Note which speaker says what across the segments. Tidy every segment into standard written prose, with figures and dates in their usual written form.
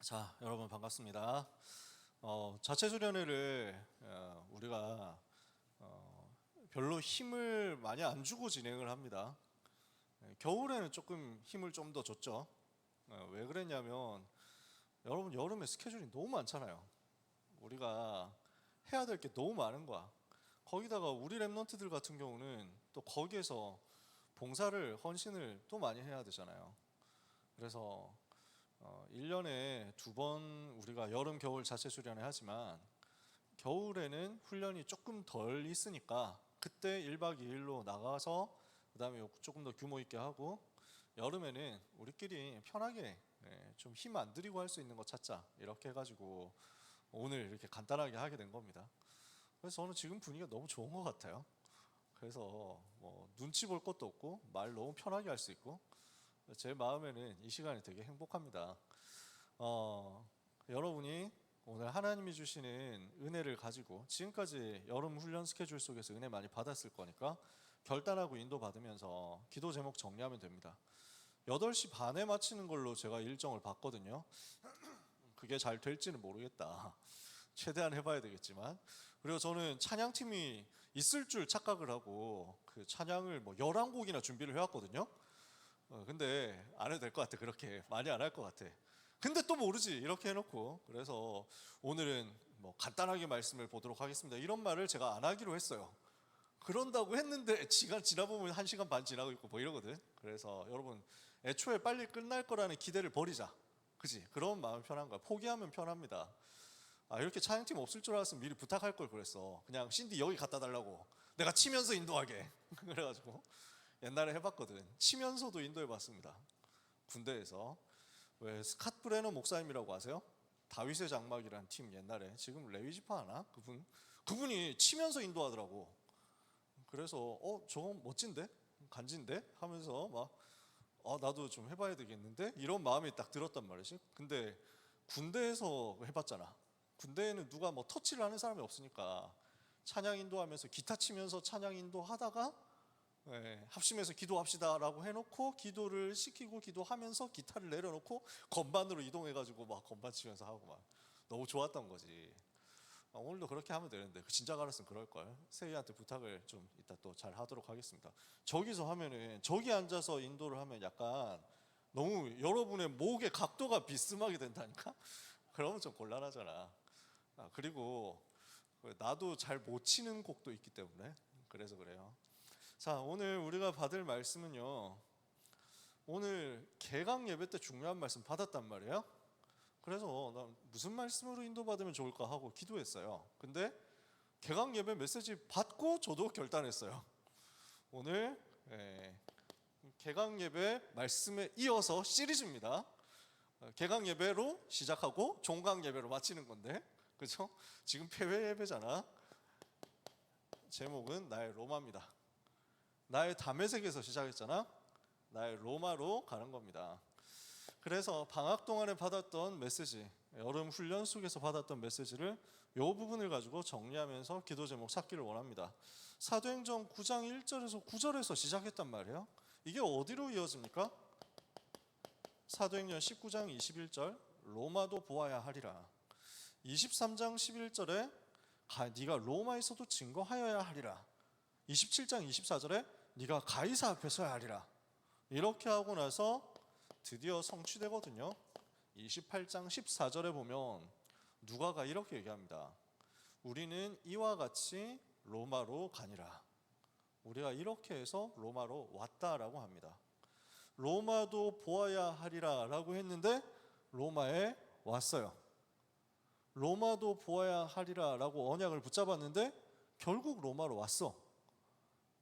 Speaker 1: 자, 여러분 반갑습니다. 자체 수련회를 우리가 별로 힘을 많이 안 주고 진행을 합니다. 겨울에는 조금 힘을 좀 더 줬죠. 왜 그랬냐면 여러분 여름에 스케줄이 너무 많잖아요. 우리가 해야 될 게 너무 많은 거야. 거기다가 우리 랩런트들 같은 경우는 또 거기에서 봉사를 헌신을 또 많이 해야 되잖아요. 그래서 1년에 2번 우리가 여름 겨울 자체 수련회 하지만 겨울에는 훈련이 조금 덜 있으니까 그때 1박 2일로 나가서 그 다음에 조금 더 규모 있게 하고, 여름에는 우리끼리 편하게 좀 힘 안 들이고 할 수 있는 거 찾자 이렇게 해가지고 오늘 이렇게 간단하게 하게 된 겁니다. 그래서 저는 지금 분위기가 너무 좋은 것 같아요. 그래서 뭐 눈치 볼 것도 없고 말 너무 편하게 할 수 있고 제 마음에는 이 시간이 되게 행복합니다. 여러분이 오늘 하나님이 주시는 은혜를 가지고 지금까지 여름 훈련 스케줄 속에서 은혜 많이 받았을 거니까 결단하고 인도받으면서 기도 제목 정리하면 됩니다. 8시 반에 마치는 걸로 제가 일정을 봤거든요. 그게 잘 될지는 모르겠다. 최대한 해봐야 되겠지만, 그리고 저는 찬양팀이 있을 줄 착각을 하고 그 찬양을 뭐 11곡이나 준비를 해왔거든요. 근데 안 해도 될 것 같아. 그렇게 많이 안 할 것 같아. 근데 또 모르지 이렇게 해놓고, 그래서 오늘은 뭐 간단하게 말씀을 보도록 하겠습니다 이런 말을 제가 안 하기로 했어요. 그런다고 했는데 시간 지나보면 1시간 반 지나고 있고 뭐 이러거든. 그래서 여러분 애초에 빨리 끝날 거라는 기대를 버리자. 그지? 그런 마음 편한 거야. 포기하면 편합니다. 이렇게 찬양팀 없을 줄 알았으면 미리 부탁할 걸 그랬어. 그냥 신디 여기 갖다 달라고, 내가 치면서 인도하게. 그래가지고 옛날에 해봤거든. 치면서도 인도해봤습니다. 군대에서. 왜 스캇 브레너 목사님이라고 아세요? 다윗의 장막이라는 팀, 옛날에 지금 레위지파 하나? 그분이 치면서 인도하더라고. 그래서 저거 멋진데? 간지인데? 하면서 막 나도 좀 해봐야 되겠는데? 이런 마음이 딱 들었단 말이지. 근데 군대에서 해봤잖아. 군대에는 누가 뭐 터치를 하는 사람이 없으니까 찬양 인도하면서 기타 치면서 찬양 인도하다가 합심해서 기도합시다라고 해놓고 기도를 시키고 기도하면서 기타를 내려놓고 건반으로 이동해가지고 막 건반 치면서 하고 막 너무 좋았던 거지. 오늘도 그렇게 하면 되는데 진작 알았으면 그럴걸. 세희한테 부탁을 좀 이따 또 잘 하도록 하겠습니다. 저기서 하면은, 저기 앉아서 인도를 하면 약간 너무 여러분의 목의 각도가 비스하게 된다니까. 그러면 좀 곤란하잖아. 그리고 나도 잘 못 치는 곡도 있기 때문에 그래서 그래요. 자, 오늘 우리가 받을 말씀은요, 오늘 개강 예배 때 중요한 말씀 받았단 말이에요. 그래서 나 무슨 말씀으로 인도받으면 좋을까 하고 기도했어요. 근데 개강 예배 메시지 받고 저도 결단했어요. 오늘 개강 예배 말씀에 이어서 시리즈입니다. 개강 예배로 시작하고 종강 예배로 마치는 건데, 그렇죠? 지금 폐회 예배잖아. 제목은 나의 로마입니다. 나의 다메섹에서 시작했잖아. 나의 로마로 가는 겁니다. 그래서 방학 동안에 받았던 메시지, 여름 훈련 속에서 받았던 메시지를 이 부분을 가지고 정리하면서 기도 제목 찾기를 원합니다. 사도행전 9장 1절에서 9절에서 시작했단 말이에요. 이게 어디로 이어집니까? 사도행전 19장 21절 로마도 보아야 하리라. 23장 11절에 네가 로마에서도 증거하여야 하리라. 27장 24절에 네가 가이사 앞에 서야 하리라. 이렇게 하고 나서 드디어 성취되거든요. 28장 14절에 보면 누가가 이렇게 얘기합니다. 우리는 이와 같이 로마로 가니라. 우리가 이렇게 해서 로마로 왔다라고 합니다. 로마도 보아야 하리라 라고 했는데 로마에 왔어요. 로마도 보아야 하리라 라고 언약을 붙잡았는데 결국 로마로 왔어.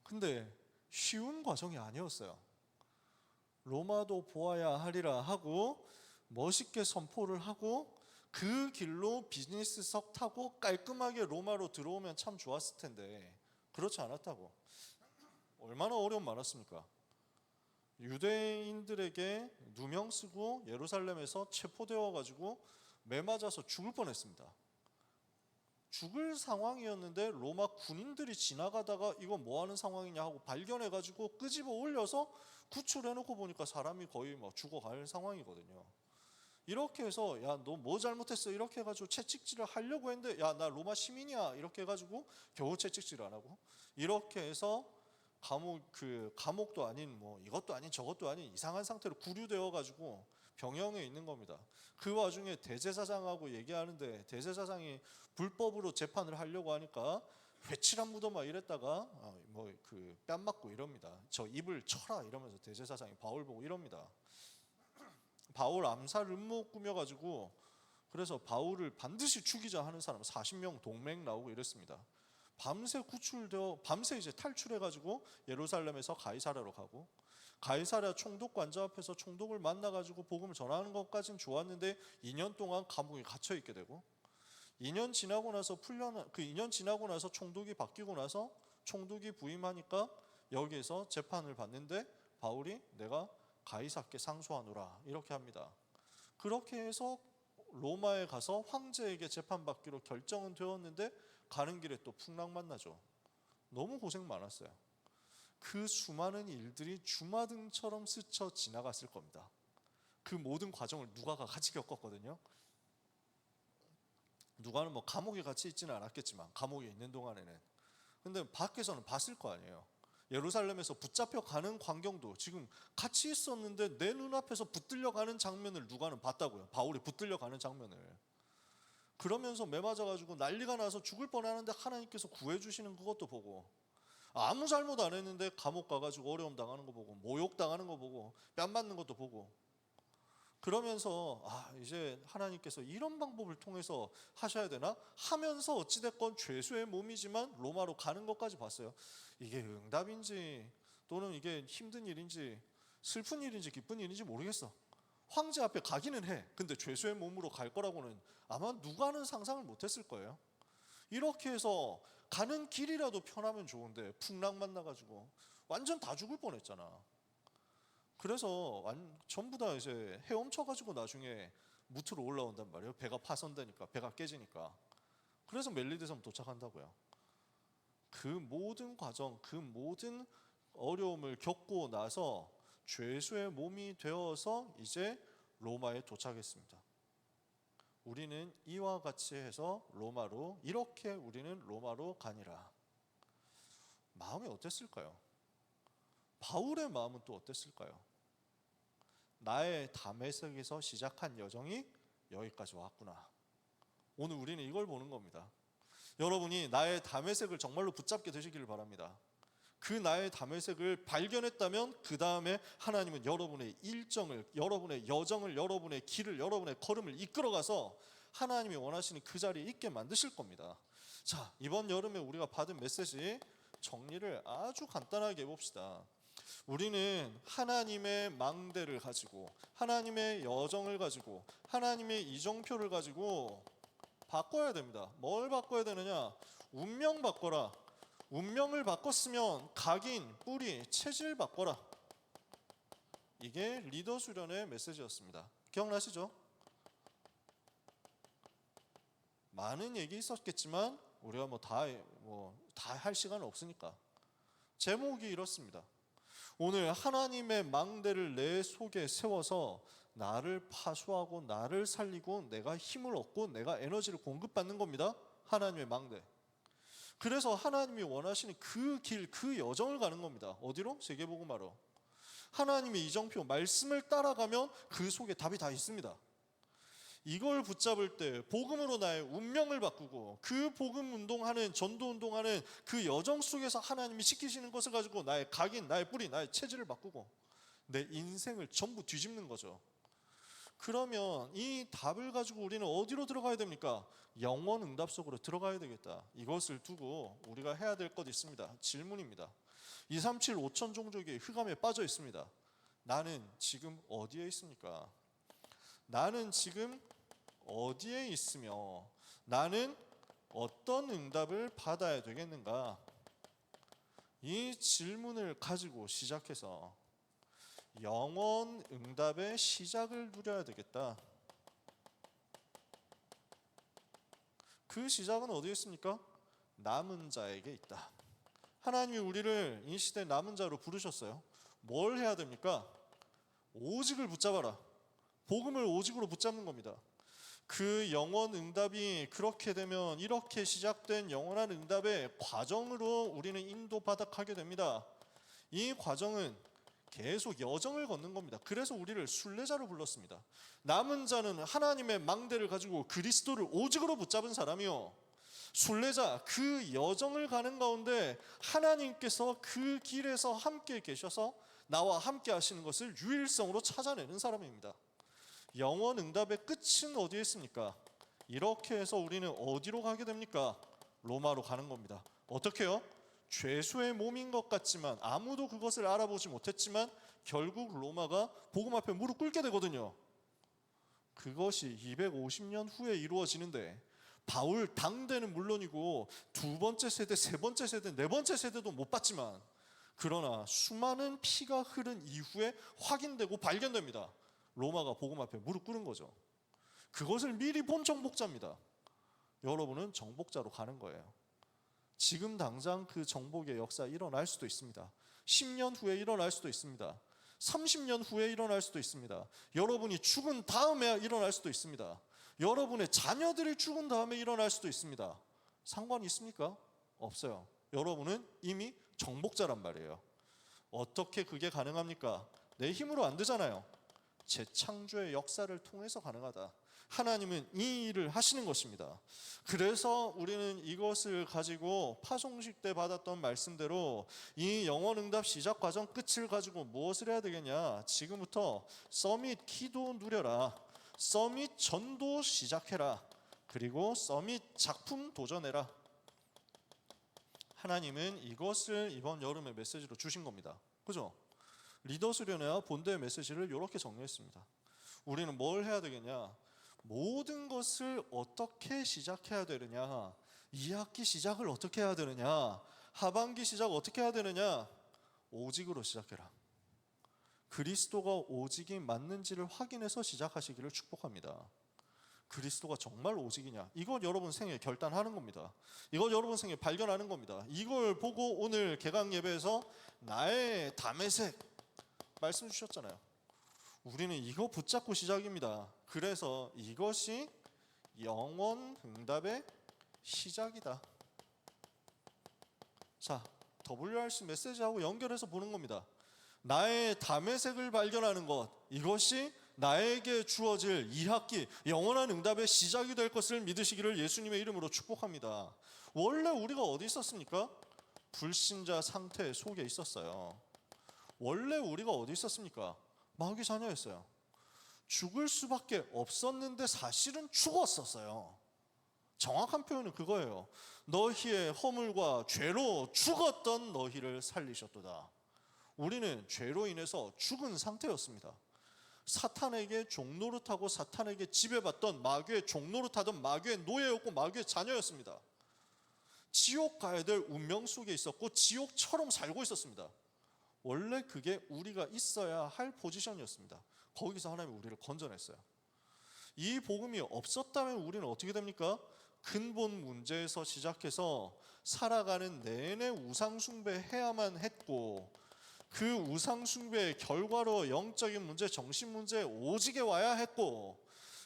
Speaker 1: 근데 쉬운 과정이 아니었어요. 로마도 보아야 하리라 하고 멋있게 선포를 하고 그 길로 비즈니스석 타고 깔끔하게 로마로 들어오면 참 좋았을 텐데 그렇지 않았다고. 얼마나 어려움 많았습니까? 유대인들에게 누명 쓰고 예루살렘에서 체포되어 가지고 매 맞아서 죽을 뻔했습니다. 죽을 상황이었는데 로마 군인들이 지나가다가 이거 뭐 하는 상황이냐 하고 발견해가지고 끄집어 올려서 구출해놓고 보니까 사람이 거의 막 죽어갈 상황이거든요. 이렇게 해서 야 너 뭐 잘못했어 이렇게 해가지고 채찍질을 하려고 했는데 야 나 로마 시민이야 이렇게 해가지고 겨우 채찍질을 안 하고 이렇게 해서 감옥도 아닌 뭐 이것도 아닌 저것도 아닌 이상한 상태로 구류되어 가지고 병영에 있는 겁니다. 그 와중에 대제사장하고 얘기하는데 대제사장이 불법으로 재판을 하려고 하니까 회칠한 무덤아 이랬다가 뭐 그 뺨 맞고 이럽니다. 저 입을 쳐라 이러면서 대제사장이 바울 보고 이럽니다. 바울 암살 음모 꾸며가지고 그래서 바울을 반드시 죽이자 하는 사람 40명 동맹 나오고 이랬습니다. 밤새 이제 탈출해가지고 예루살렘에서 가이사랴로 가고 가이사랴 총독관자 앞에서 총독을 만나가지고 복음을 전하는 것까진 좋았는데 2년 동안 감옥에 갇혀 있게 되고 2년 지나고 나서 총독이 바뀌고 나서 총독이 부임하니까 여기에서 재판을 받는데 바울이 내가 가이사께 상소하노라 이렇게 합니다. 그렇게 해서 로마에 가서 황제에게 재판받기로 결정은 되었는데 가는 길에 또 풍랑 만나죠. 너무 고생 많았어요. 그 수많은 일들이 주마등처럼 스쳐 지나갔을 겁니다. 그 모든 과정을 누가가 같이 겪었거든요. 누가는 뭐 감옥에 같이 있지는 않았겠지만 감옥에 있는 동안에는 근데 밖에서는 봤을 거 아니에요. 예루살렘에서 붙잡혀 가는 광경도 지금 같이 있었는데 내 눈앞에서 붙들려 가는 장면을 누가는 봤다고요. 바울이 붙들려 가는 장면을. 그러면서 매맞아가지고 난리가 나서 죽을 뻔하는데 하나님께서 구해주시는 그것도 보고 아무 잘못 안 했는데 감옥 가가지고 어려움 당하는 거 보고 모욕 당하는 거 보고 뺨 맞는 것도 보고 그러면서 이제 하나님께서 이런 방법을 통해서 하셔야 되나 하면서 어찌됐건 죄수의 몸이지만 로마로 가는 것까지 봤어요. 이게 응답인지 또는 이게 힘든 일인지 슬픈 일인지 기쁜 일인지 모르겠어. 황제 앞에 가기는 해. 근데 죄수의 몸으로 갈 거라고는 아마 누가는 상상을 못했을 거예요. 이렇게 해서 가는 길이라도 편하면 좋은데 풍랑 만나가지고 완전 다 죽을 뻔했잖아. 그래서 전부 다 이제 헤엄쳐가지고 나중에 무트로 올라온단 말이에요. 배가 파손되니까, 배가 깨지니까. 그래서 멜리데섬 도착한다고요. 그 모든 과정, 그 모든 어려움을 겪고 나서 죄수의 몸이 되어서 이제 로마에 도착했습니다. 우리는 이와 같이 해서 우리는 로마로 가니라. 마음이 어땠을까요? 바울의 마음은 또 어땠을까요? 나의 다메섹에서 시작한 여정이 여기까지 왔구나. 오늘 우리는 이걸 보는 겁니다. 여러분이 나의 다메섹을 정말로 붙잡게 되시기를 바랍니다. 그 나의 다메섹을 발견했다면 그 다음에 하나님은 여러분의 일정을, 여러분의 여정을, 여러분의 길을, 여러분의 걸음을 이끌어가서 하나님이 원하시는 그 자리에 있게 만드실 겁니다. 자, 이번 여름에 우리가 받은 메시지 정리를 아주 간단하게 해봅시다. 우리는 하나님의 망대를 가지고 하나님의 여정을 가지고 하나님의 이정표를 가지고 바꿔야 됩니다. 뭘 바꿔야 되느냐? 운명 바꿔라. 운명을 바꿨으면 각인, 뿌리, 체질 바꿔라. 이게 리더 수련의 메시지였습니다. 기억나시죠? 많은 얘기 있었겠지만 우리가 다 할 시간은 없으니까 제목이 이렇습니다. 오늘 하나님의 망대를 내 속에 세워서 나를 파수하고 나를 살리고 내가 힘을 얻고 내가 에너지를 공급받는 겁니다. 하나님의 망대. 그래서 하나님이 원하시는 그 길, 그 여정을 가는 겁니다. 어디로? 세계복음화로. 하나님의 이정표, 말씀을 따라가면 그 속에 답이 다 있습니다. 이걸 붙잡을 때 복음으로 나의 운명을 바꾸고 그 복음 운동하는, 전도 운동하는 그 여정 속에서 하나님이 시키시는 것을 가지고 나의 각인, 나의 뿌리, 나의 체질을 바꾸고 내 인생을 전부 뒤집는 거죠. 그러면 이 답을 가지고 우리는 어디로 들어가야 됩니까? 영원 응답 속으로 들어가야 되겠다. 이것을 두고 우리가 해야 될 것 있습니다. 질문입니다. 237 5천 종족이 흑암에 빠져 있습니다. 나는 지금 어디에 있습니까? 나는 지금 어디에 있으며 나는 어떤 응답을 받아야 되겠는가? 이 질문을 가지고 시작해서 영원 응답의 시작을 누려야 되겠다. 그 시작은 어디에 있습니까? 남은 자에게 있다. 하나님이 우리를 이 시대 남은 자로 부르셨어요. 뭘 해야 됩니까? 오직을 붙잡아라. 복음을 오직으로 붙잡는 겁니다. 그 영원 응답이 그렇게 되면 이렇게 시작된 영원한 응답의 과정으로 우리는 인도받아 가게 됩니다. 이 과정은 계속 여정을 걷는 겁니다. 그래서 우리를 순례자로 불렀습니다. 남은 자는 하나님의 망대를 가지고 그리스도를 오직으로 붙잡은 사람이요, 순례자, 그 여정을 가는 가운데 하나님께서 그 길에서 함께 계셔서 나와 함께 하시는 것을 유일성으로 찾아내는 사람입니다. 영원 응답의 끝은 어디에 있습니까? 이렇게 해서 우리는 어디로 가게 됩니까? 로마로 가는 겁니다. 어떻게요? 죄수의 몸인 것 같지만, 아무도 그것을 알아보지 못했지만 결국 로마가 복음 앞에 무릎 꿇게 되거든요. 그것이 250년 후에 이루어지는데, 바울 당대는 물론이고 두 번째 세대, 세 번째 세대, 네 번째 세대도 못 봤지만, 그러나 수많은 피가 흐른 이후에 확인되고 발견됩니다. 로마가 복음 앞에 무릎 꿇은 거죠. 그것을 미리 본 정복자입니다. 여러분은 정복자로 가는 거예요. 지금 당장 그 정복의 역사 일어날 수도 있습니다. 10년 후에 일어날 수도 있습니다. 30년 후에 일어날 수도 있습니다. 여러분이 죽은 다음에 일어날 수도 있습니다. 여러분의 자녀들이 죽은 다음에 일어날 수도 있습니다. 상관이 있습니까? 없어요. 여러분은 이미 정복자란 말이에요. 어떻게 그게 가능합니까? 내 힘으로 안 되잖아요. 재창조의 역사를 통해서 가능하다. 하나님은 이 일을 하시는 것입니다. 그래서 우리는 이것을 가지고 파송식 때 받았던 말씀대로 이 영원응답 시작 과정 끝을 가지고 무엇을 해야 되겠냐? 지금부터 서밋 기도 누려라, 서밋 전도 시작해라, 그리고 서밋 작품 도전해라. 하나님은 이것을 이번 여름의 메시지로 주신 겁니다. 그죠? 리더 수련회와 본대의 메시지를 이렇게 정리했습니다. 우리는 뭘 해야 되겠냐? 모든 것을 어떻게 시작해야 되느냐? 2학기 시작을 어떻게 해야 되느냐? 하반기 시작 어떻게 해야 되느냐? 오직으로 시작해라. 그리스도가 오직이 맞는지를 확인해서 시작하시기를 축복합니다. 그리스도가 정말 오직이냐? 이걸 여러분 생에 결단하는 겁니다. 이걸 여러분 생에 발견하는 겁니다. 이걸 보고 오늘 개강 예배에서 나의 다메섹 말씀 주셨잖아요. 우리는 이거 붙잡고 시작입니다. 그래서 이것이 영원 응답의 시작이다. 자, WRC 메시지하고 연결해서 보는 겁니다. 나의 다메섹을 발견하는 것, 이것이 나에게 주어질 2학기 영원한 응답의 시작이 될 것을 믿으시기를 예수님의 이름으로 축복합니다. 원래 우리가 어디 있었습니까? 불신자 상태 속에 있었어요. 원래 우리가 어디 있었습니까? 마귀 자녀였어요. 죽을 수밖에 없었는데 사실은 죽었었어요. 정확한 표현은 그거예요. 너희의 허물과 죄로 죽었던 너희를 살리셨도다. 우리는 죄로 인해서 죽은 상태였습니다. 사탄에게 종노릇하고 사탄에게 지배받던, 마귀의 종노릇하던 마귀의 노예였고 마귀의 자녀였습니다. 지옥 가야 될 운명 속에 있었고 지옥처럼 살고 있었습니다. 원래 그게 우리가 있어야 할 포지션이었습니다. 거기서 하나님이 우리를 건져냈어요. 이 복음이 없었다면 우리는 어떻게 됩니까? 근본 문제에서 시작해서 살아가는 내내 우상숭배해야만 했고, 그 우상숭배의 결과로 영적인 문제, 정신 문제 오직에 와야 했고,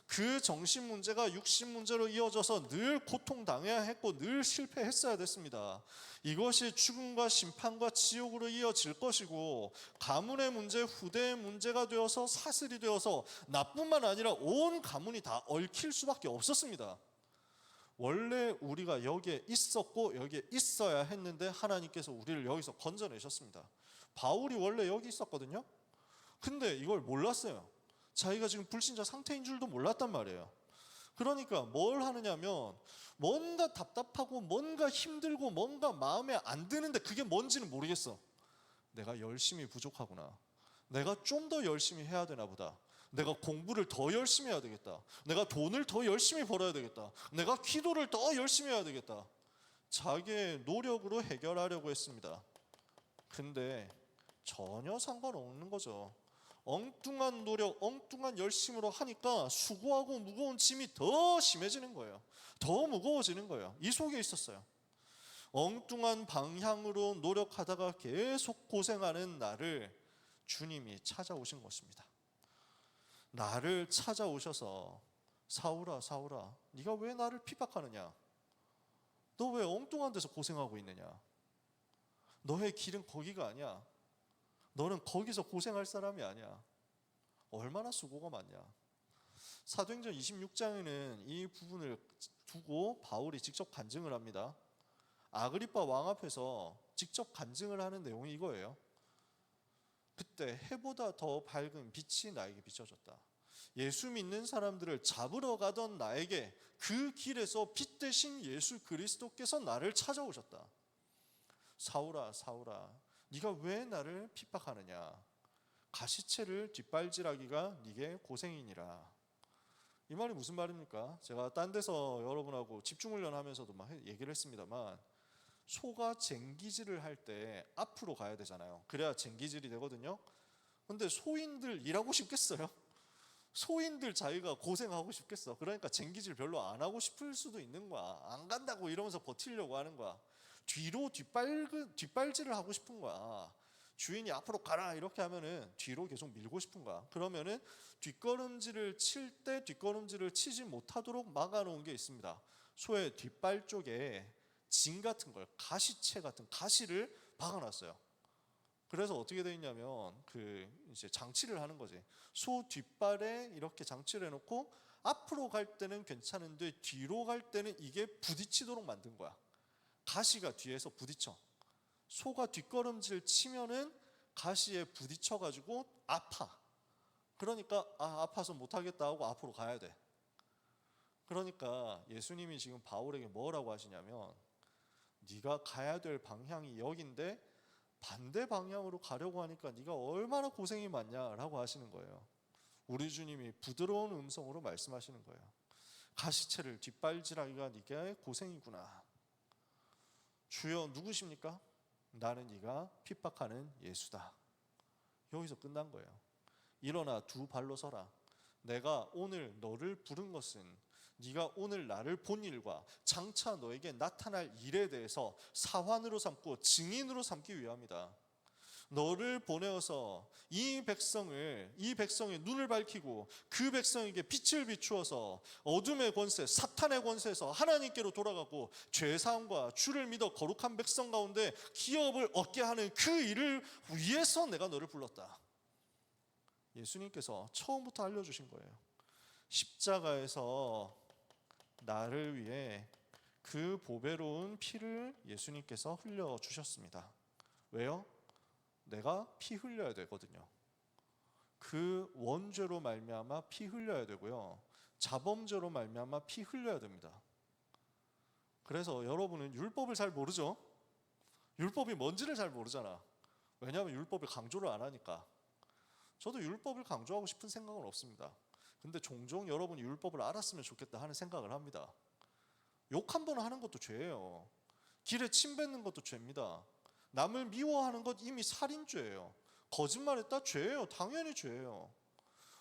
Speaker 1: 그 정신 문제가 육신 문제로 이어져서 늘 고통당해야 했고 늘 실패했어야 됐습니다. 이것이 죽음과 심판과 지옥으로 이어질 것이고, 가문의 문제, 후대의 문제가 되어서 사슬이 되어서 나뿐만 아니라 온 가문이 다 얽힐 수밖에 없었습니다. 원래 우리가 여기에 있었고 여기에 있어야 했는데 하나님께서 우리를 여기서 건져내셨습니다. 바울이 원래 여기 있었거든요. 근데 이걸 몰랐어요. 자기가 지금 불신자 상태인 줄도 몰랐단 말이에요. 그러니까 뭘 하느냐면, 뭔가 답답하고 뭔가 힘들고 뭔가 마음에 안 드는데 그게 뭔지는 모르겠어. 내가 열심히 부족하구나. 내가 좀 더 열심히 해야 되나 보다. 내가 공부를 더 열심히 해야 되겠다. 내가 돈을 더 열심히 벌어야 되겠다. 내가 기도를 더 열심히 해야 되겠다. 자기의 노력으로 해결하려고 했습니다. 근데 전혀 상관없는 거죠. 엉뚱한 노력, 엉뚱한 열심으로 하니까 수고하고 무거운 짐이 더 심해지는 거예요. 더 무거워지는 거예요. 이 속에 있었어요. 엉뚱한 방향으로 노력하다가 계속 고생하는 나를 주님이 찾아오신 것입니다. 나를 찾아오셔서 사울아 사울아 네가 왜 나를 핍박하느냐? 너 왜 엉뚱한 데서 고생하고 있느냐? 너의 길은 거기가 아니야. 너는 거기서 고생할 사람이 아니야. 얼마나 수고가 많냐. 사도행전 26장에는 이 부분을 두고 바울이 직접 간증을 합니다. 아그리빠 왕 앞에서 직접 간증을 하는 내용이 이거예요. 그때 해보다 더 밝은 빛이 나에게 비춰졌다. 예수 믿는 사람들을 잡으러 가던 나에게 그 길에서 빛 대신 예수 그리스도께서 나를 찾아오셨다. 사울아 사울아 네가 왜 나를 핍박하느냐? 가시채를 뒷발질하기가 네게 고생이니라. 이 말이 무슨 말입니까? 제가 딴 데서 여러분하고 집중훈련 하면서도 막 얘기를 했습니다만, 소가 쟁기질을 할 때 앞으로 가야 되잖아요. 그래야 쟁기질이 되거든요. 근데 소인들 일하고 싶겠어요? 소인들 자기가 고생하고 싶겠어? 그러니까 쟁기질 별로 안 하고 싶을 수도 있는 거야. 안 간다고 이러면서 버티려고 하는 거야. 뒤로 뒷발질을 하고 싶은 거야. 주인이 앞으로 가라 이렇게 하면은 뒤로 계속 밀고 싶은 거야. 그러면은 뒷걸음질을 칠 때 뒷걸음질을 치지 못하도록 막아놓은 게 있습니다. 소의 뒷발 쪽에 진 같은 걸, 가시채 같은 가시를 박아놨어요. 그래서 어떻게 돼 있냐면 이제 장치를 하는 거지. 소 뒷발에 이렇게 장치를 해놓고 앞으로 갈 때는 괜찮은데 뒤로 갈 때는 이게 부딪히도록 만든 거야. 가시가 뒤에서 부딪혀. 소가 뒷걸음질 치면은 가시에 부딪혀가지고 아파. 그러니까 아파서 못하겠다 하고 앞으로 가야 돼. 그러니까 예수님이 지금 바울에게 뭐라고 하시냐면, 네가 가야 될 방향이 여긴데 반대 방향으로 가려고 하니까 네가 얼마나 고생이 많냐라고 하시는 거예요. 우리 주님이 부드러운 음성으로 말씀하시는 거예요. 가시채를 뒷발질하기가 네가 고생이구나. 주여 누구십니까? 나는 네가 핍박하는 예수다. 여기서 끝난 거예요. 일어나 두 발로 서라. 내가 오늘 너를 부른 것은 네가 오늘 나를 본 일과 장차 너에게 나타날 일에 대해서 사환으로 삼고 증인으로 삼기 위함이다. 너를 보내어서 이 백성의 눈을 밝히고 그 백성에게 빛을 비추어서 어둠의 권세, 사탄의 권세에서 하나님께로 돌아가고 죄사함과 주를 믿어 거룩한 백성 가운데 기업을 얻게 하는 그 일을 위해서 내가 너를 불렀다. 예수님께서 처음부터 알려주신 거예요. 십자가에서 나를 위해 그 보배로운 피를 예수님께서 흘려주셨습니다. 왜요? 내가 피 흘려야 되거든요. 그 원죄로 말미암아 피 흘려야 되고요, 자범죄로 말미암아 피 흘려야 됩니다. 그래서 여러분은 율법을 잘 모르죠? 율법이 뭔지를 잘 모르잖아. 왜냐하면 율법을 강조를 안 하니까. 저도 율법을 강조하고 싶은 생각은 없습니다. 근데 종종 여러분이 율법을 알았으면 좋겠다 하는 생각을 합니다. 욕 한 번 하는 것도 죄예요. 길에 침 뱉는 것도 죄입니다. 남을 미워하는 것 이미 살인죄예요. 거짓말했다? 죄예요. 당연히 죄예요.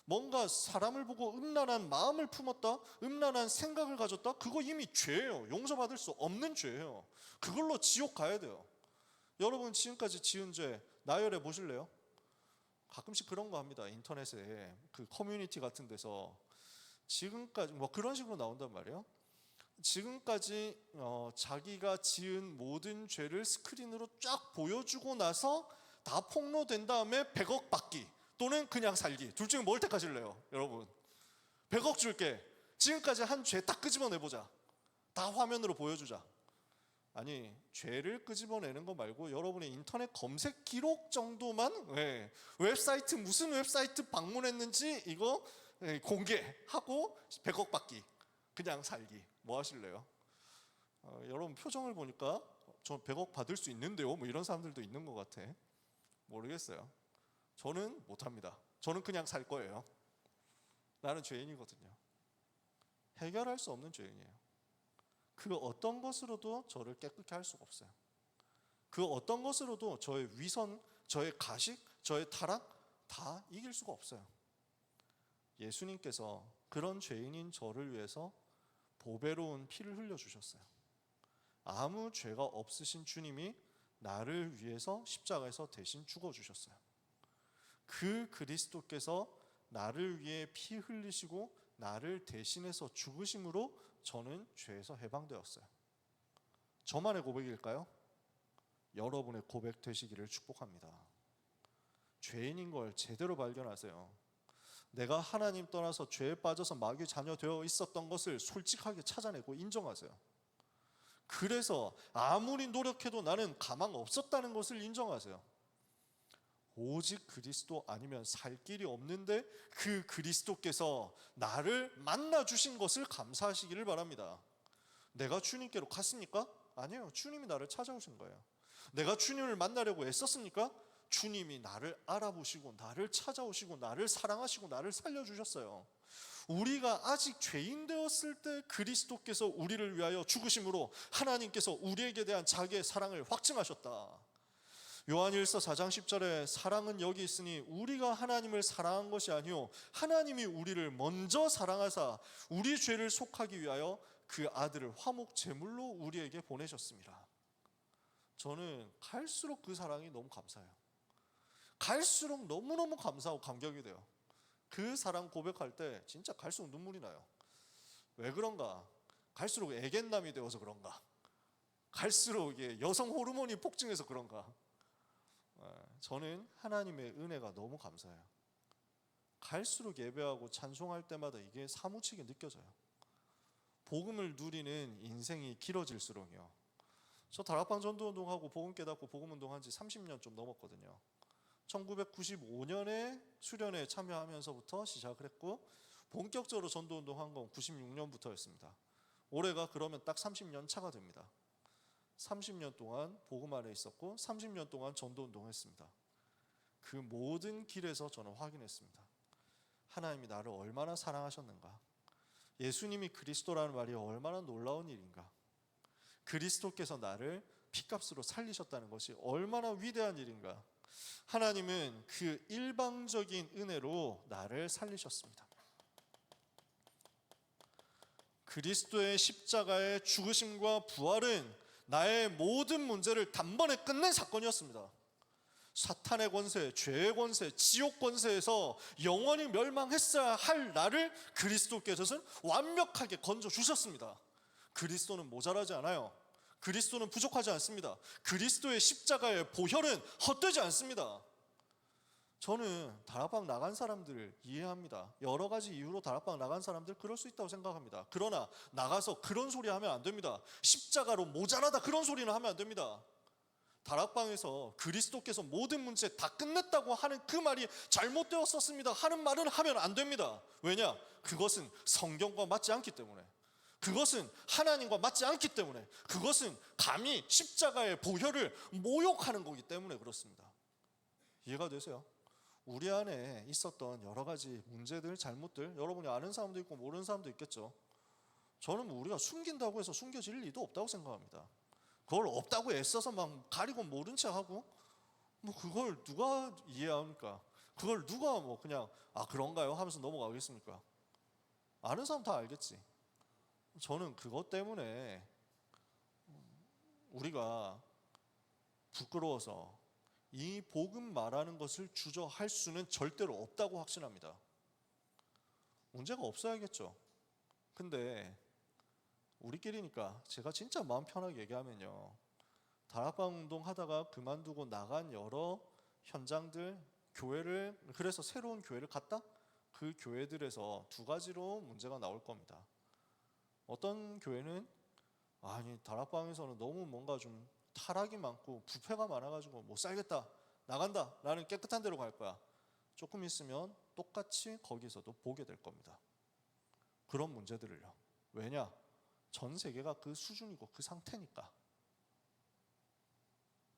Speaker 1: 뭔가 사람을 보고 음란한 마음을 품었다? 음란한 생각을 가졌다? 그거 이미 죄예요. 용서받을 수 없는 죄예요. 그걸로 지옥 가야 돼요. 여러분 지금까지 지은 죄 나열해 보실래요? 가끔씩 그런 거 합니다. 인터넷에 그 커뮤니티 같은 데서 지금까지 뭐 그런 식으로 나온단 말이에요. 지금까지 자기가 지은 모든 죄를 스크린으로 쫙 보여주고 나서 다 폭로된 다음에 100억 받기 또는 그냥 살기, 둘 중에 뭘 택하실래요? 여러분 100억 줄게, 지금까지 한 죄 딱 끄집어내보자, 다 화면으로 보여주자. 아니, 죄를 끄집어내는 거 말고 여러분의 인터넷 검색 기록 정도만, 웹사이트 무슨 웹사이트 방문했는지 이거 공개하고 100억 받기, 그냥 살기. 뭐 하실래요? 여러분 표정을 보니까 저 100억 받을 수 있는데요, 뭐 이런 사람들도 있는 것 같아. 모르겠어요. 저는 못합니다. 저는 그냥 살 거예요. 나는 죄인이거든요. 해결할 수 없는 죄인이에요. 그 어떤 것으로도 저를 깨끗게 할 수가 없어요. 그 어떤 것으로도 저의 위선, 저의 가식, 저의 타락 다 이길 수가 없어요. 예수님께서 그런 죄인인 저를 위해서 보배로운 피를 흘려주셨어요. 아무 죄가 없으신 주님이 나를 위해서 십자가에서 대신 죽어주셨어요. 그 그리스도께서 나를 위해 피 흘리시고 나를 대신해서 죽으심으로 저는 죄에서 해방되었어요. 저만의 고백일까요? 여러분의 고백 되시기를 축복합니다. 죄인인 걸 제대로 발견하세요. 내가 하나님 떠나서 죄에 빠져서 마귀의 자녀 되어 있었던 것을 솔직하게 찾아내고 인정하세요. 그래서 아무리 노력해도 나는 가망 없었다는 것을 인정하세요. 오직 그리스도 아니면 살 길이 없는데 그 그리스도께서 나를 만나 주신 것을 감사하시기를 바랍니다. 내가 주님께로 갔습니까? 아니에요. 주님이 나를 찾아오신 거예요. 내가 주님을 만나려고 애썼습니까? 주님이 나를 알아보시고 나를 찾아오시고 나를 사랑하시고 나를 살려주셨어요. 우리가 아직 죄인 되었을 때 그리스도께서 우리를 위하여 죽으심으로 하나님께서 우리에게 대한 자기의 사랑을 확증하셨다. 요한일서 4장 10절에 사랑은 여기 있으니 우리가 하나님을 사랑한 것이 아니요 하나님이 우리를 먼저 사랑하사 우리 죄를 속하기 위하여 그 아들을 화목 제물로 우리에게 보내셨습니다. 저는 갈수록 그 사랑이 너무 감사해요. 갈수록 너무너무 감사하고 감격이 돼요. 그 사랑 고백할 때 진짜 갈수록 눈물이 나요. 왜 그런가? 갈수록 애견남이 되어서 그런가? 갈수록 이게 여성 호르몬이 폭증해서 그런가? 저는 하나님의 은혜가 너무 감사해요. 갈수록 예배하고 찬송할 때마다 이게 사무치게 느껴져요. 복음을 누리는 인생이 길어질수록요. 저 다락방 전도운동하고 복음 깨닫고 복음운동한 지 30년 좀 넘었거든요. 1995년에 수련회에 참여하면서부터 시작을 했고 본격적으로 전도운동한 건 96년부터였습니다. 올해가 그러면 딱 30년 차가 됩니다. 30년 동안 복음 안에 있었고 30년 동안 전도운동을 했습니다. 그 모든 길에서 저는 확인했습니다. 하나님이 나를 얼마나 사랑하셨는가. 예수님이 그리스도라는 말이 얼마나 놀라운 일인가. 그리스도께서 나를 핏값으로 살리셨다는 것이 얼마나 위대한 일인가. 하나님은 그 일방적인 은혜로 나를 살리셨습니다. 그리스도의 십자가의 죽으심과 부활은 나의 모든 문제를 단번에 끝낸 사건이었습니다. 사탄의 권세, 죄의 권세, 지옥 권세에서 영원히 멸망했어야 할 나를 그리스도께서는 완벽하게 건져주셨습니다. 그리스도는 모자라지 않아요. 그리스도는 부족하지 않습니다. 그리스도의 십자가의 보혈은 헛되지 않습니다. 저는 다락방 나간 사람들 이해합니다. 여러 가지 이유로 다락방 나간 사람들 그럴 수 있다고 생각합니다. 그러나 나가서 그런 소리 하면 안 됩니다. 십자가로 모자라다 그런 소리는 하면 안 됩니다. 다락방에서 그리스도께서 모든 문제 다 끝냈다고 하는 그 말이 잘못되었었습니다 하는 말은 하면 안 됩니다. 왜냐? 그것은 성경과 맞지 않기 때문에, 그것은 하나님과 맞지 않기 때문에, 그것은 감히 십자가의 보혈을 모욕하는 거기 때문에 그렇습니다. 이해가 되세요? 우리 안에 있었던 여러 가지 문제들, 잘못들, 여러분이 아는 사람도 있고 모르는 사람도 있겠죠. 저는 우리가 숨긴다고 해서 숨겨질 리도 없다고 생각합니다. 그걸 없다고 애써서 막 가리고 모른 척하고 뭐 그걸 누가 이해합니까? 그걸 누가 뭐 그냥 그런가요? 하면서 넘어가겠습니까? 아는 사람 다 알겠지. 저는 그것 때문에 우리가 부끄러워서 이 복음 말하는 것을 주저할 수는 절대로 없다고 확신합니다. 문제가 없어야겠죠. 근데 우리끼리니까 제가 진짜 마음 편하게 얘기하면요, 다락방 운동 하다가 그만두고 나간 여러 현장들, 교회를, 그래서 새로운 교회를 갔다? 그 교회들에서 두 가지로 문제가 나올 겁니다. 어떤 교회는 다락방에서는 너무 뭔가 좀 타락이 많고 부패가 많아가지고 못 살겠다, 나간다, 나는 깨끗한 데로 갈 거야. 조금 있으면 똑같이 거기서도 보게 될 겁니다. 그런 문제들을요. 왜냐? 전 세계가 그 수준이고 그 상태니까.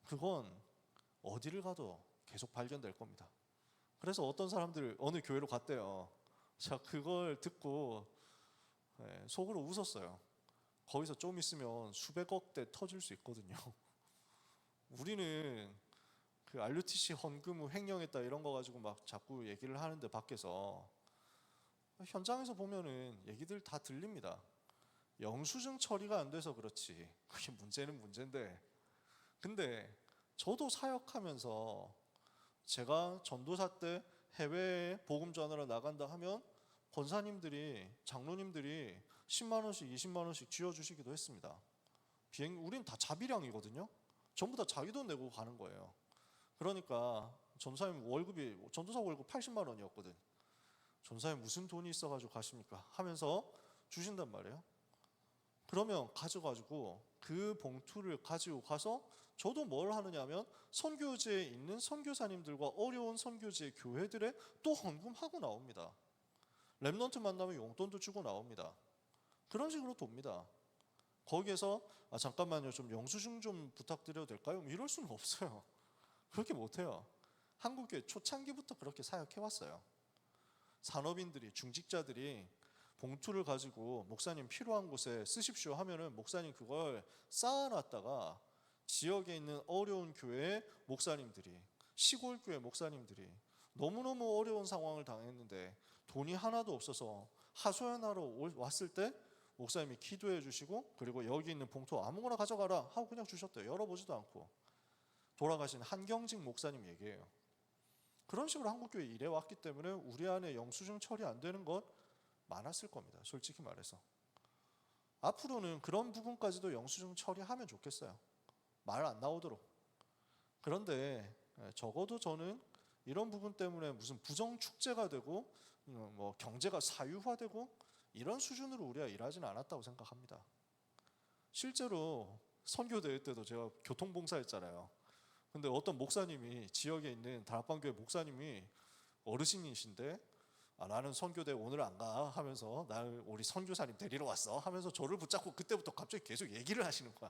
Speaker 1: 그건 어디를 가도 계속 발견될 겁니다. 그래서 어떤 사람들 어느 교회로 갔대요. 제가 그걸 듣고 속으로 웃었어요. 거기서 좀 있으면 수백억 대 터질 수 있거든요. 우리는 그 RUTC 헌금 후 횡령했다 이런 거 가지고 막 자꾸 얘기를 하는데 밖에서 현장에서 보면은 얘기들 다 들립니다. 영수증 처리가 안 돼서 그렇지 그게 문제는 문제인데, 근데 저도 사역하면서 제가 전도사 때 해외에 복음 전하러 나간다 하면 권사님들이, 장로님들이 10만 원씩 20만 원씩 쥐어주시기도 했습니다. 우린 다 자비량이거든요. 전부 다 자기 돈 내고 가는 거예요. 그러니까 전사님 월급이, 전도사 월급 80만 원이었거든. 전사님 무슨 돈이 있어가지고 가십니까? 하면서 주신단 말이에요. 그러면 가져가지고 그 봉투를 가지고 가서 저도 뭘 하느냐 하면 선교지에 있는 선교사님들과 어려운 선교지의 교회들에 또 헌금하고 나옵니다. 랩넌트 만나면 용돈도 주고 나옵니다. 그런 식으로 돕니다. 거기에서 잠깐만요, 좀 영수증 좀 부탁드려도 될까요? 이럴 수는 없어요. 그렇게 못해요. 한국교회 초창기부터 그렇게 사역해왔어요. 산업인들이, 중직자들이 봉투를 가지고 목사님 필요한 곳에 쓰십시오 하면은 목사님 그걸 쌓아놨다가 지역에 있는 어려운 교회 목사님들이, 시골 교회 목사님들이 너무너무 어려운 상황을 당했는데 돈이 하나도 없어서 하소연하러 왔을 때 목사님이 기도해 주시고, 그리고 여기 있는 봉투 아무거나 가져가라 하고 그냥 주셨대요. 열어보지도 않고. 돌아가신 한경직 목사님 얘기예요. 그런 식으로 한국교회 일해왔기 때문에 우리 안에 영수증 처리 안 되는 것 많았을 겁니다. 솔직히 말해서. 앞으로는 그런 부분까지도 영수증 처리하면 좋겠어요. 말 안 나오도록. 그런데 적어도 저는 이런 부분 때문에 무슨 부정축제가 되고 뭐 경제가 사유화되고 이런 수준으로 우리가 일하지는 않았다고 생각합니다. 실제로 선교대회 때도 제가 교통봉사했잖아요. 근데 어떤 목사님이, 지역에 있는 다락방교회 목사님이 어르신이신데 나는 선교대 오늘 안 가 하면서 나를 우리 선교사님 데리러 왔어 하면서 저를 붙잡고 그때부터 갑자기 계속 얘기를 하시는 거야.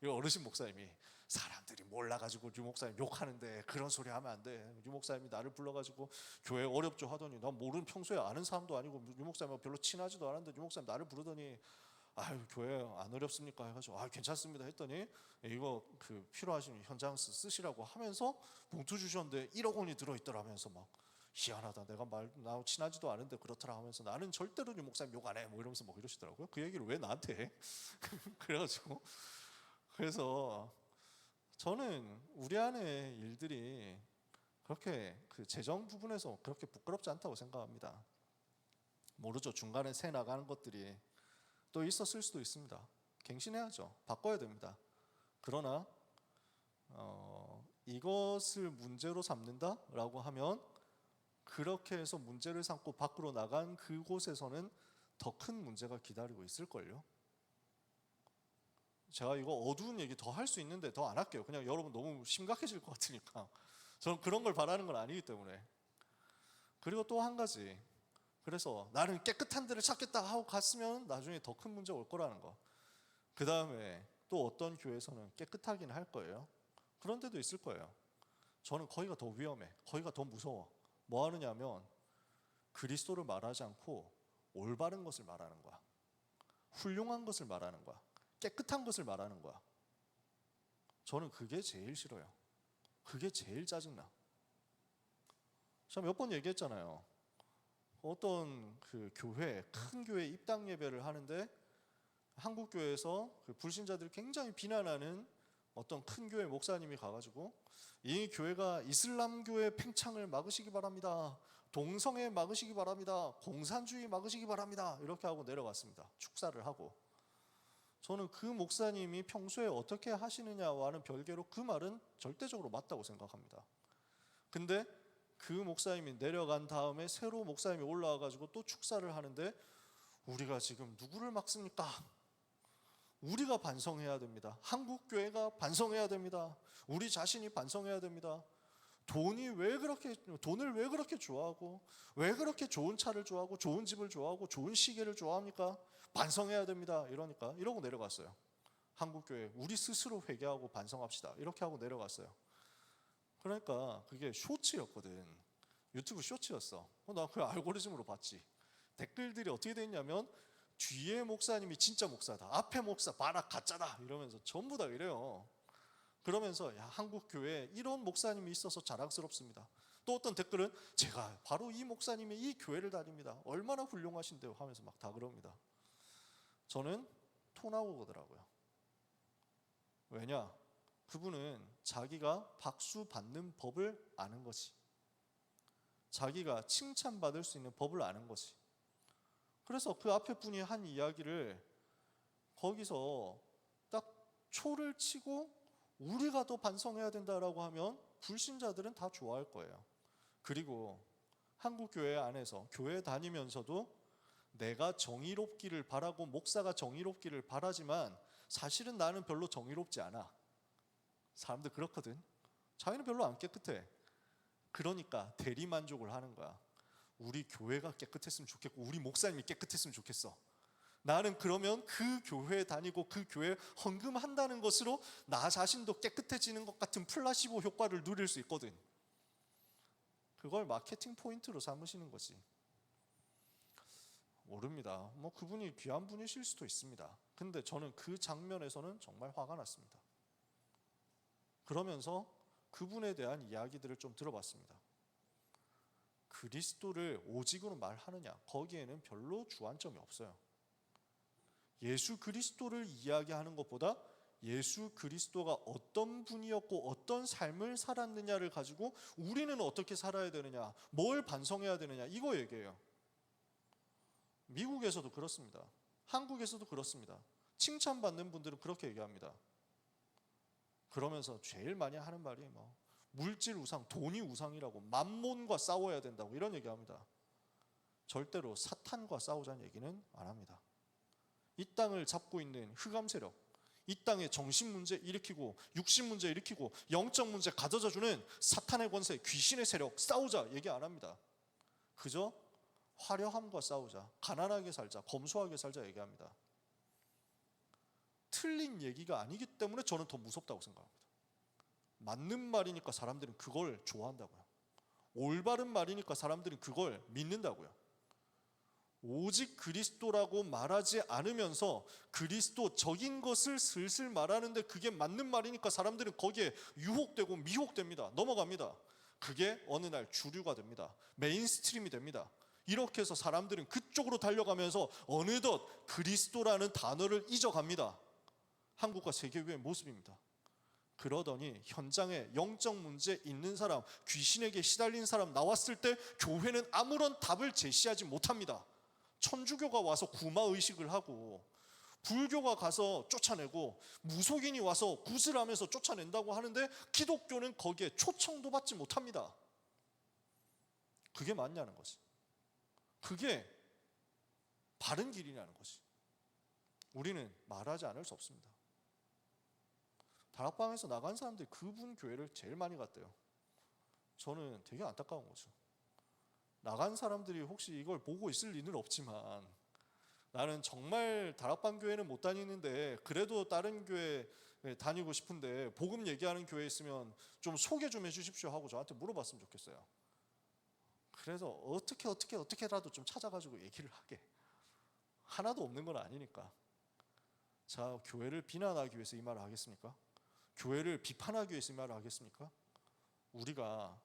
Speaker 1: 이 어르신 목사님이 사람들이 몰라가지고 유 목사님 욕하는데 그런 소리 하면 안 돼. 유 목사님이 나를 불러가지고 교회 어렵죠 하더니 난 모르는, 평소에 아는 사람도 아니고 유 목사님하고 별로 친하지도 않았는데 유 목사님 나를 부르더니 아유 교회 안 어렵습니까 해가지고 괜찮습니다 했더니 이거 그 필요하시면 현장 쓰시라고 하면서 봉투 주셨는데 1억 원이 들어있더라면서 막 희한하다, 내가 나하고 친하지도 않은데 그렇더라 하면서 나는 절대로 유 목사님 욕 안 해 뭐 이러면서 막 이러시더라고요. 그 얘기를 왜 나한테 해? 그래가지고 그래서 저는 우리 안에 일들이 그렇게 그 재정 부분에서 그렇게 부끄럽지 않다고 생각합니다. 모르죠. 중간에 새 나가는 것들이 또 있었을 수도 있습니다. 갱신해야죠. 바꿔야 됩니다. 그러나 이것을 문제로 삼는다라고 하면 그렇게 해서 문제를 삼고 밖으로 나간 그곳에서는 더 큰 문제가 기다리고 있을걸요. 제가 이거 어두운 얘기 더 할 수 있는데 더 안 할게요. 그냥 여러분 너무 심각해질 것 같으니까. 저는 그런 걸 바라는 건 아니기 때문에. 그리고 또 한 가지, 그래서 나는 깨끗한 데를 찾겠다 하고 갔으면 나중에 더 큰 문제 올 거라는 거. 그 다음에 또 어떤 교회에서는 깨끗하긴 할 거예요. 그런 데도 있을 거예요. 저는 거기가 더 위험해. 거기가 더 무서워. 뭐 하느냐 하면 그리스도를 말하지 않고 올바른 것을 말하는 거야. 훌륭한 것을 말하는 거야. 깨끗한 것을 말하는 거야. 저는 그게 제일 싫어요. 그게 제일 짜증나. 제가 몇 번 얘기했잖아요. 어떤 그 교회, 큰 교회 입당 예배를 하는데 한국 교회에서 그 불신자들을 굉장히 비난하는 어떤 큰 교회 목사님이 가가지고 이 교회가 이슬람 교회 팽창을 막으시기 바랍니다. 동성애 막으시기 바랍니다. 공산주의 막으시기 바랍니다. 이렇게 하고 내려갔습니다. 축사를 하고. 저는 그 목사님이 평소에 어떻게 하시느냐와는 별개로 그 말은 절대적으로 맞다고 생각합니다. 근데 그 목사님이 내려간 다음에 새로 목사님이 올라와가지고 또 축사를 하는데 우리가 지금 누구를 막습니까? 우리가 반성해야 됩니다. 한국교회가 반성해야 됩니다. 우리 자신이 반성해야 됩니다. 돈을 왜 그렇게 좋아하고, 왜 그렇게 좋은 차를 좋아하고, 좋은 집을 좋아하고, 좋은 시계를 좋아합니까? 반성해야 됩니다. 이러고 내려갔어요. 한국교회 우리 스스로 회개하고 반성합시다. 이렇게 하고 내려갔어요. 그러니까 그게 쇼츠였거든. 유튜브 쇼츠였어. 나 그 알고리즘으로 봤지. 댓글들이 어떻게 돼 있냐면 뒤에 목사님이 진짜 목사다, 앞에 목사 봐라 가짜다 이러면서 전부 다 이래요. 그러면서 야, 한국 교회에 이런 목사님이 있어서 자랑스럽습니다. 또 어떤 댓글은 제가 바로 이 목사님의 이 교회를 다닙니다. 얼마나 훌륭하신데요 하면서 막 다 그럽니다. 저는 토 나오더라고요. 왜냐? 그분은 자기가 박수 받는 법을 아는 거지. 자기가 칭찬받을 수 있는 법을 아는 거지. 그래서 그 앞에 분이 한 이야기를 거기서 딱 초를 치고 우리가 더 반성해야 된다라고 하면 불신자들은 다 좋아할 거예요. 그리고 한국 교회 안에서 교회 다니면서도 내가 정의롭기를 바라고 목사가 정의롭기를 바라지만 사실은 나는 별로 정의롭지 않아. 사람들 그렇거든. 자기는 별로 안 깨끗해. 그러니까 대리만족을 하는 거야. 우리 교회가 깨끗했으면 좋겠고 우리 목사님이 깨끗했으면 좋겠어. 나는 그러면 그 교회에 다니고 그 교회에 헌금한다는 것으로 나 자신도 깨끗해지는 것 같은 플라시보 효과를 누릴 수 있거든. 그걸 마케팅 포인트로 삼으시는 거지. 모릅니다. 뭐 그분이 귀한 분이실 수도 있습니다. 근데 저는 그 장면에서는 정말 화가 났습니다. 그러면서 그분에 대한 이야기들을 좀 들어봤습니다. 그리스도를 오직으로 말하느냐, 거기에는 별로 주안점이 없어요. 예수 그리스도를 이야기하는 것보다 예수 그리스도가 어떤 분이었고 어떤 삶을 살았느냐를 가지고 우리는 어떻게 살아야 되느냐, 뭘 반성해야 되느냐, 이거 얘기해요. 미국에서도 그렇습니다. 한국에서도 그렇습니다. 칭찬받는 분들은 그렇게 얘기합니다. 그러면서 제일 많이 하는 말이 뭐 물질 우상, 돈이 우상이라고, 맘몬과 싸워야 된다고 이런 얘기합니다. 절대로 사탄과 싸우자는 얘기는 안 합니다. 이 땅을 잡고 있는 흑암 세력, 이 땅에 정신 문제 일으키고 육신 문제 일으키고 영적 문제 가져다주는 사탄의 권세, 귀신의 세력 싸우자 얘기 안 합니다. 그저 화려함과 싸우자, 가난하게 살자, 검소하게 살자 얘기합니다. 틀린 얘기가 아니기 때문에 저는 더 무섭다고 생각합니다. 맞는 말이니까 사람들은 그걸 좋아한다고요. 올바른 말이니까 사람들은 그걸 믿는다고요. 오직 그리스도라고 말하지 않으면서 그리스도적인 것을 슬슬 말하는데 그게 맞는 말이니까 사람들은 거기에 유혹되고 미혹됩니다. 넘어갑니다. 그게 어느 날 주류가 됩니다. 메인스트림이 됩니다. 이렇게 해서 사람들은 그쪽으로 달려가면서 어느덧 그리스도라는 단어를 잊어갑니다. 한국과 세계교회의 모습입니다. 그러더니 현장에 영적 문제 있는 사람, 귀신에게 시달린 사람 나왔을 때 교회는 아무런 답을 제시하지 못합니다. 천주교가 와서 구마의식을 하고 불교가 가서 쫓아내고 무속인이 와서 구슬하면서 쫓아낸다고 하는데 기독교는 거기에 초청도 받지 못합니다. 그게 맞냐는 거지. 그게 바른 길이냐는 거지. 우리는 말하지 않을 수 없습니다. 다락방에서 나간 사람들이 그분 교회를 제일 많이 갔대요. 저는 되게 안타까운 거죠. 나간 사람들이 혹시 이걸 보고 있을 리는 없지만 나는 정말 다락방 교회는 못 다니는데 그래도 다른 교회 다니고 싶은데 복음 얘기하는 교회 있으면 좀 소개 좀 해주십시오 하고 저한테 물어봤으면 좋겠어요. 그래서 어떻게라도 좀 찾아가지고 얘기를 하게. 하나도 없는 건 아니니까. 자, 교회를 비난하기 위해서 이 말을 하겠습니까? 교회를 비판하기 위해서 이 말을 하겠습니까? 우리가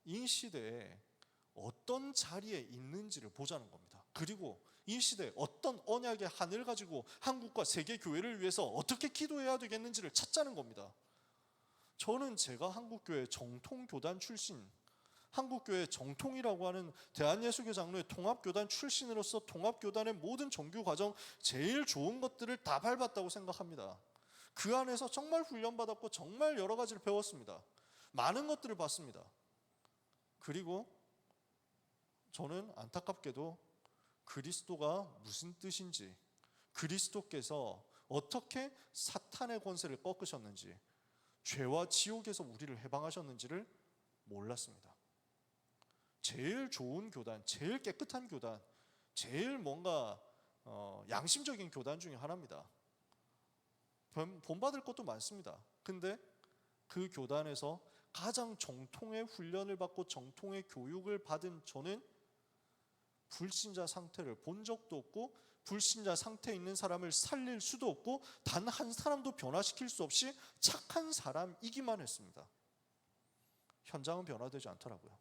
Speaker 1: 이 시대에 어떤 자리에 있는지를 보자는 겁니다. 그리고 이 시대에 어떤 언약의 한을 가지고 한국과 세계 교회를 위해서 어떻게 기도해야 되겠는지를 찾자는 겁니다. 저는 제가 한국교회 정통교단 출신, 한국교회 정통이라고 하는 대한예수교 장로의 통합교단 출신으로서 통합교단의 모든 정규 과정 제일 좋은 것들을 다 밟았다고 생각합니다. 그 안에서 정말 훈련받았고 정말 여러 가지를 배웠습니다. 많은 것들을 봤습니다. 그리고 저는 안타깝게도 그리스도가 무슨 뜻인지, 그리스도께서 어떻게 사탄의 권세를 꺾으셨는지, 죄와 지옥에서 우리를 해방하셨는지를 몰랐습니다. 제일 좋은 교단, 제일 깨끗한 교단, 제일 뭔가 양심적인 교단 중에 하나입니다. 본받을 것도 많습니다. 근데 그 교단에서 가장 정통의 훈련을 받고 정통의 교육을 받은 저는 불신자 상태를 본 적도 없고 불신자 상태에 있는 사람을 살릴 수도 없고 단 한 사람도 변화시킬 수 없이 착한 사람이기만 했습니다. 현장은 변화되지 않더라고요.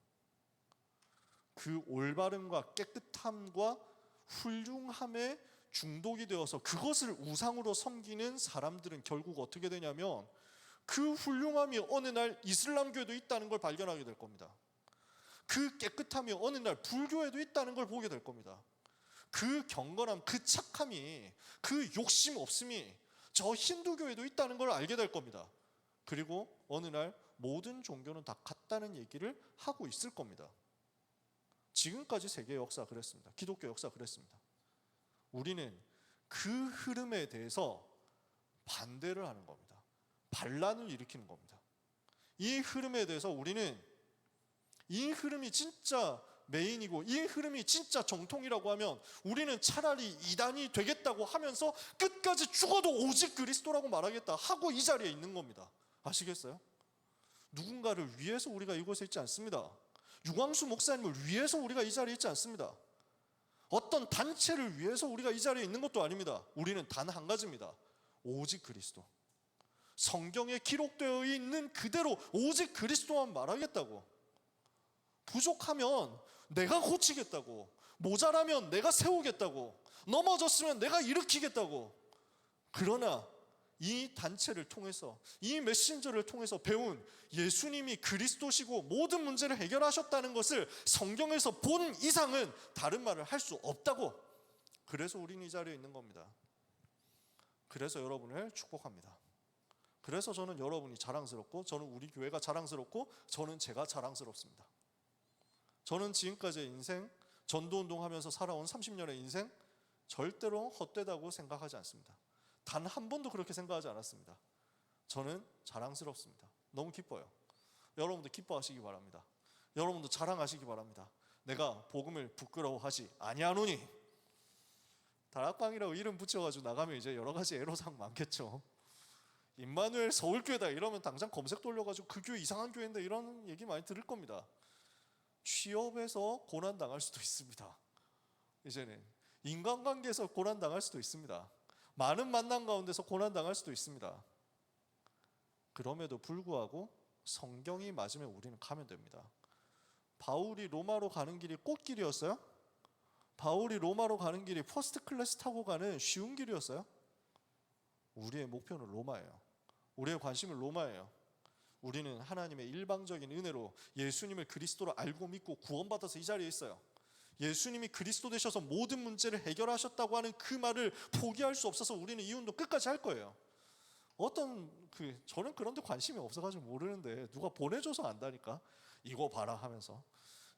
Speaker 1: 그 올바름과 깨끗함과 훌륭함에 중독이 되어서 그것을 우상으로 섬기는 사람들은 결국 어떻게 되냐면 그 훌륭함이 어느 날 이슬람교에도 있다는 걸 발견하게 될 겁니다. 그 깨끗함이 어느 날 불교에도 있다는 걸 보게 될 겁니다. 그 경건함, 그 착함이, 그 욕심 없음이 저 힌두교에도 있다는 걸 알게 될 겁니다. 그리고 어느 날 모든 종교는 다 같다는 얘기를 하고 있을 겁니다. 지금까지 세계 역사 그랬습니다. 기독교 역사 그랬습니다. 우리는 그 흐름에 대해서 반대를 하는 겁니다. 반란을 일으키는 겁니다. 이 흐름에 대해서 우리는 이 흐름이 진짜 메인이고 이 흐름이 진짜 정통이라고 하면 우리는 차라리 이단이 되겠다고 하면서 끝까지 죽어도 오직 그리스도라고 말하겠다 하고 이 자리에 있는 겁니다. 아시겠어요? 누군가를 위해서 우리가 이곳에 있지 않습니다. 유광수 목사님을 위해서 우리가 이 자리에 있지 않습니다. 어떤 단체를 위해서 우리가 이 자리에 있는 것도 아닙니다. 우리는 단 한 가지입니다. 오직 그리스도. 성경에 기록되어 있는 그대로 오직 그리스도만 말하겠다고. 부족하면 내가 고치겠다고, 모자라면 내가 세우겠다고, 넘어졌으면 내가 일으키겠다고. 그러나 이 단체를 통해서, 이 메신저를 통해서 배운 예수님이 그리스도시고 모든 문제를 해결하셨다는 것을 성경에서 본 이상은 다른 말을 할 수 없다고. 그래서 우리는 이 자리에 있는 겁니다. 그래서 여러분을 축복합니다. 그래서 저는 여러분이 자랑스럽고, 저는 우리 교회가 자랑스럽고, 저는 제가 자랑스럽습니다. 저는 지금까지의 인생, 전도운동하면서 살아온 30년의 인생 절대로 헛되다고 생각하지 않습니다. 단 한 번도 그렇게 생각하지 않았습니다. 저는 자랑스럽습니다. 너무 기뻐요. 여러분도 기뻐하시기 바랍니다. 여러분도 자랑하시기 바랍니다. 내가 복음을 부끄러워하지 아니하노니. 다락방이라고 이름 붙여가지고 나가면 이제 여러 가지 애로사항 많겠죠. 임마누엘 서울교회다 이러면 당장 검색 돌려가지고 그 교회 이상한 교회인데 이런 얘기 많이 들을 겁니다. 취업에서 고난당할 수도 있습니다. 이제는 인간관계에서 고난당할 수도 있습니다. 많은 만남 가운데서 고난당할 수도 있습니다. 그럼에도 불구하고 성경이 맞으면 우리는 가면 됩니다. 바울이 로마로 가는 길이 꽃길이었어요? 바울이 로마로 가는 길이 퍼스트 클래스 타고 가는 쉬운 길이었어요? 우리의 목표는 로마예요. 우리의 관심은 로마예요. 우리는 하나님의 일방적인 은혜로 예수님을 그리스도로 알고 믿고 구원받아서 이 자리에 있어요. 예수님이 그리스도 되셔서 모든 문제를 해결하셨다고 하는 그 말을 포기할 수 없어서 우리는 이 운동 끝까지 할 거예요. 저는 그런 데 관심이 없어가지고 모르는데 누가 보내줘서 안다니까. 이거 봐라 하면서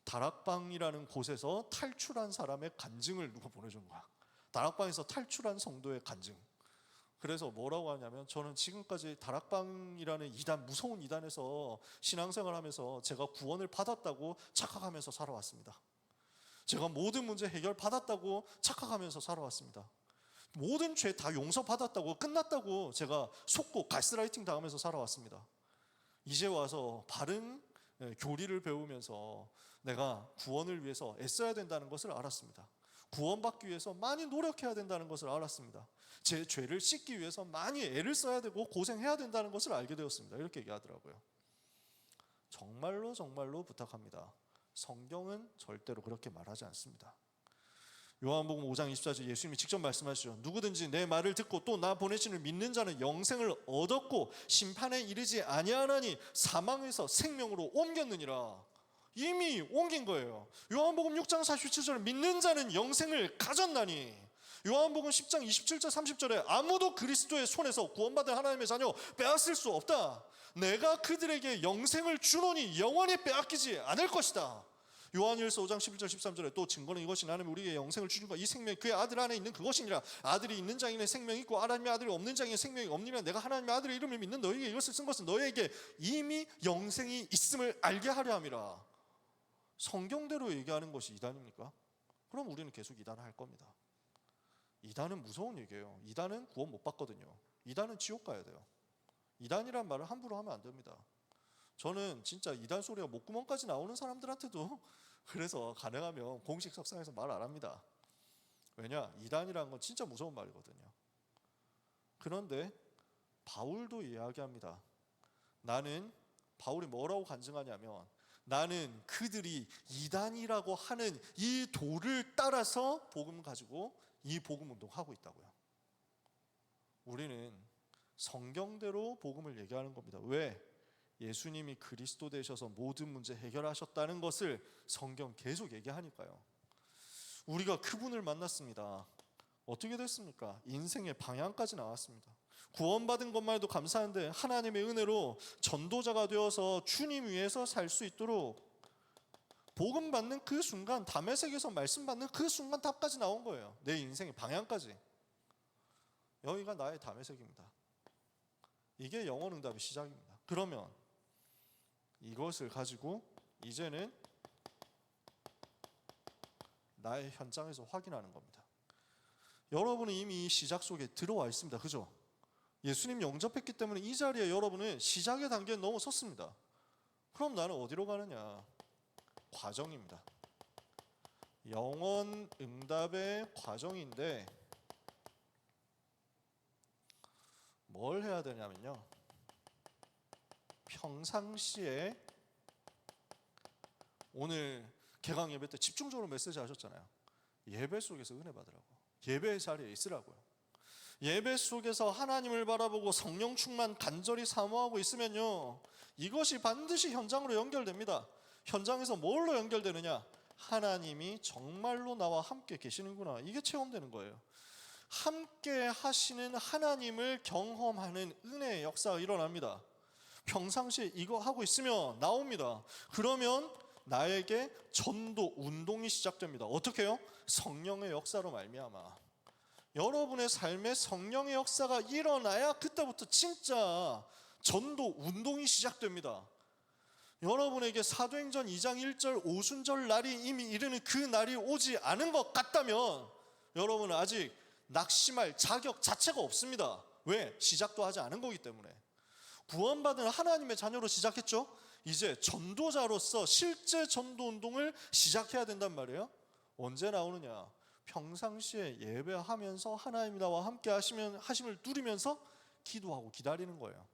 Speaker 1: 다락방이라는 곳에서 탈출한 사람의 간증을 누가 보내준 거야. 다락방에서 탈출한 성도의 간증. 그래서 뭐라고 하냐면, 저는 지금까지 다락방이라는 이단, 무서운 이단에서 신앙생활하면서 제가 구원을 받았다고 착각하면서 살아왔습니다. 제가 모든 문제 해결 받았다고 착각하면서 살아왔습니다. 모든 죄 다 용서받았다고, 끝났다고 제가 속고 가스라이팅 당하면서 살아왔습니다. 이제 와서 바른 교리를 배우면서 내가 구원을 위해서 애써야 된다는 것을 알았습니다. 구원받기 위해서 많이 노력해야 된다는 것을 알았습니다. 제 죄를 씻기 위해서 많이 애를 써야 되고 고생해야 된다는 것을 알게 되었습니다. 이렇게 얘기하더라고요. 정말로 정말로 부탁합니다. 성경은 절대로 그렇게 말하지 않습니다. 요한복음 5장 24절 예수님이 직접 말씀하시죠. 누구든지 내 말을 듣고 또 나 보내시는 믿는 자는 영생을 얻었고 심판에 이르지 아니하나니 사망에서 생명으로 옮겼느니라. 이미 옮긴 거예요. 요한복음 6장 47절에 믿는 자는 영생을 가졌나니, 요한복음 10장 27절 30절에 아무도 그리스도의 손에서 구원받은 하나님의 자녀 빼앗을 수 없다. 내가 그들에게 영생을 주노니 영원히 빼앗기지 않을 것이다. 요한일서 5장 11절 13절에 또 증거는 이것이 나는 우리에게 영생을 주신 것, 이 생명이 그의 아들 안에 있는 그것이니라. 아들이 있는 자에게는 생명이 있고 하나님의 아들이 없는 자에게는 생명이 없느니라. 내가 하나님의 아들의 이름을 믿는 너희에게 이것을 쓴 것은 너희에게 이미 영생이 있음을 알게 하려 함이라. 성경대로 얘기하는 것이 이단입니까? 그럼 우리는 계속 이단을 할 겁니다. 이단은 무서운 얘기예요. 이단은 구원 못 받거든요. 이단은 지옥 가야 돼요. 이단이란 말을 함부로 하면 안 됩니다. 저는 진짜 이단 소리가 목구멍까지 나오는 사람들한테도 그래서 가능하면 공식 석상에서 말 안 합니다. 왜냐? 이단이라는 건 진짜 무서운 말이거든요. 그런데 바울도 이야기합니다. 바울이 뭐라고 간증하냐면, 나는 그들이 이단이라고 하는 이 도를 따라서 복음 가지고 이 복음 운동하고 있다고요. 우리는 성경대로 복음을 얘기하는 겁니다. 왜? 예수님이 그리스도 되셔서 모든 문제 해결하셨다는 것을 성경 계속 얘기하니까요. 우리가 그분을 만났습니다. 어떻게 됐습니까? 인생의 방향까지 나왔습니다. 구원받은 것만 해도 감사한데 하나님의 은혜로 전도자가 되어서 주님 위해서 살 수 있도록 복음 받는 그 순간, 다메섹에서 말씀 받는 그 순간 답까지 나온 거예요. 내 인생의 방향까지. 여기가 나의 다메섹입니다. 이게 영원 응답의 시작입니다. 그러면 이것을 가지고 이제는 나의 현장에서 확인하는 겁니다. 여러분은 이미 시작 속에 들어와 있습니다. 그죠? 예수님 영접했기 때문에 이 자리에 여러분은 시작의 단계에 넘어섰습니다. 그럼 나는 어디로 가느냐? 과정입니다. 영원 응답의 과정인데 뭘 해야 되냐면요, 평상시에 오늘 개강 예배 때 집중적으로 메시지 하셨잖아요. 예배 속에서 은혜 받으라고, 예배의 자리에 있으라고요. 예배 속에서 하나님을 바라보고 성령 충만 간절히 사모하고 있으면요, 이것이 반드시 현장으로 연결됩니다. 현장에서 뭘로 연결되느냐? 하나님이 정말로 나와 함께 계시는구나, 이게 체험되는 거예요. 함께 하시는 하나님을 경험하는 은혜의 역사가 일어납니다. 평상시에 이거 하고 있으면 나옵니다. 그러면 나에게 전도 운동이 시작됩니다. 어떻게 해요? 성령의 역사로 말미암아. 여러분의 삶에 성령의 역사가 일어나야 그때부터 진짜 전도 운동이 시작됩니다. 여러분에게 사도행전 2장 1절 오순절 날이 이미 이르는 그 날이 오지 않은 것 같다면 여러분은 아직 낙심할 자격 자체가 없습니다. 왜? 시작도 하지 않은 거기 때문에. 구원받은 하나님의 자녀로 시작했죠. 이제 전도자로서 실제 전도 운동을 시작해야 된단 말이에요. 언제 나오느냐? 평상시에 예배하면서 하나님이 나와 함께 하심을 누리면서 기도하고 기다리는 거예요.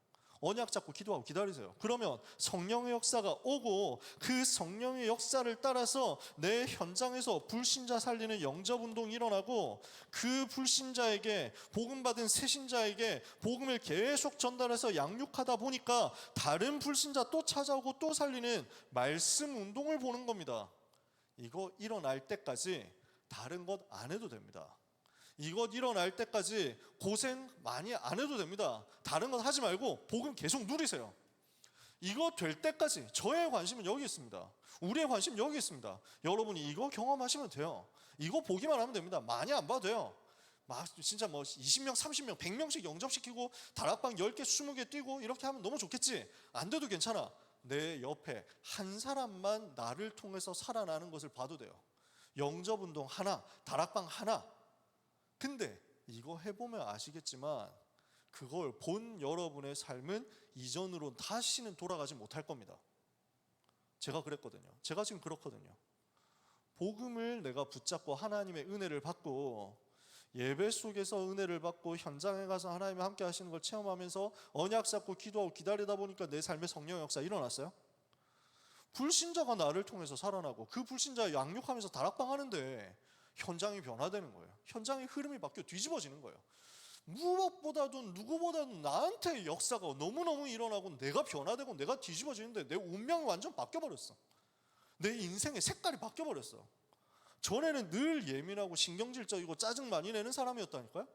Speaker 1: 언약 잡고 기도하고 기다리세요. 그러면 성령의 역사가 오고 그 성령의 역사를 따라서 내 현장에서 불신자 살리는 영접 운동이 일어나고 그 불신자에게 복음 받은 새신자에게 복음을 계속 전달해서 양육하다 보니까 다른 불신자 또 찾아오고 또 살리는 말씀 운동을 보는 겁니다. 이거 일어날 때까지 다른 것 안 해도 됩니다. 이것 일어날 때까지 고생 많이 안 해도 됩니다. 다른 것 하지 말고 복음 계속 누리세요. 이거 될 때까지. 저의 관심은 여기 있습니다. 우리의 관심 여기 있습니다. 여러분이 이거 경험하시면 돼요. 이거 보기만 하면 됩니다. 많이 안 봐도 돼요. 막 진짜 뭐 20명, 30명, 100명씩 영접시키고 다락방 10개, 20개 뛰고 이렇게 하면 너무 좋겠지. 안 돼도 괜찮아. 내 옆에 한 사람만 나를 통해서 살아나는 것을 봐도 돼요. 영접운동 하나, 다락방 하나. 근데 이거 해보면 아시겠지만 그걸 본 여러분의 삶은 이전으로 다시는 돌아가지 못할 겁니다. 제가 그랬거든요. 제가 지금 그렇거든요. 복음을 내가 붙잡고 하나님의 은혜를 받고 예배 속에서 은혜를 받고 현장에 가서 하나님이 함께 하시는 걸 체험하면서 언약 잡고 기도하고 기다리다 보니까 내 삶의 성령 역사 일어났어요. 불신자가 나를 통해서 살아나고 그 불신자 양육하면서 다락방 하는데 현장이 변화되는 거예요. 현장의 흐름이 바뀌어 뒤집어지는 거예요. 무엇보다도 누구보다도 나한테 역사가 너무너무 일어나고 내가 변화되고 내가 뒤집어지는데 내 운명이 완전 바뀌어버렸어. 내 인생의 색깔이 바뀌어버렸어. 전에는 늘 예민하고 신경질적이고 짜증 많이 내는 사람이었다니까요.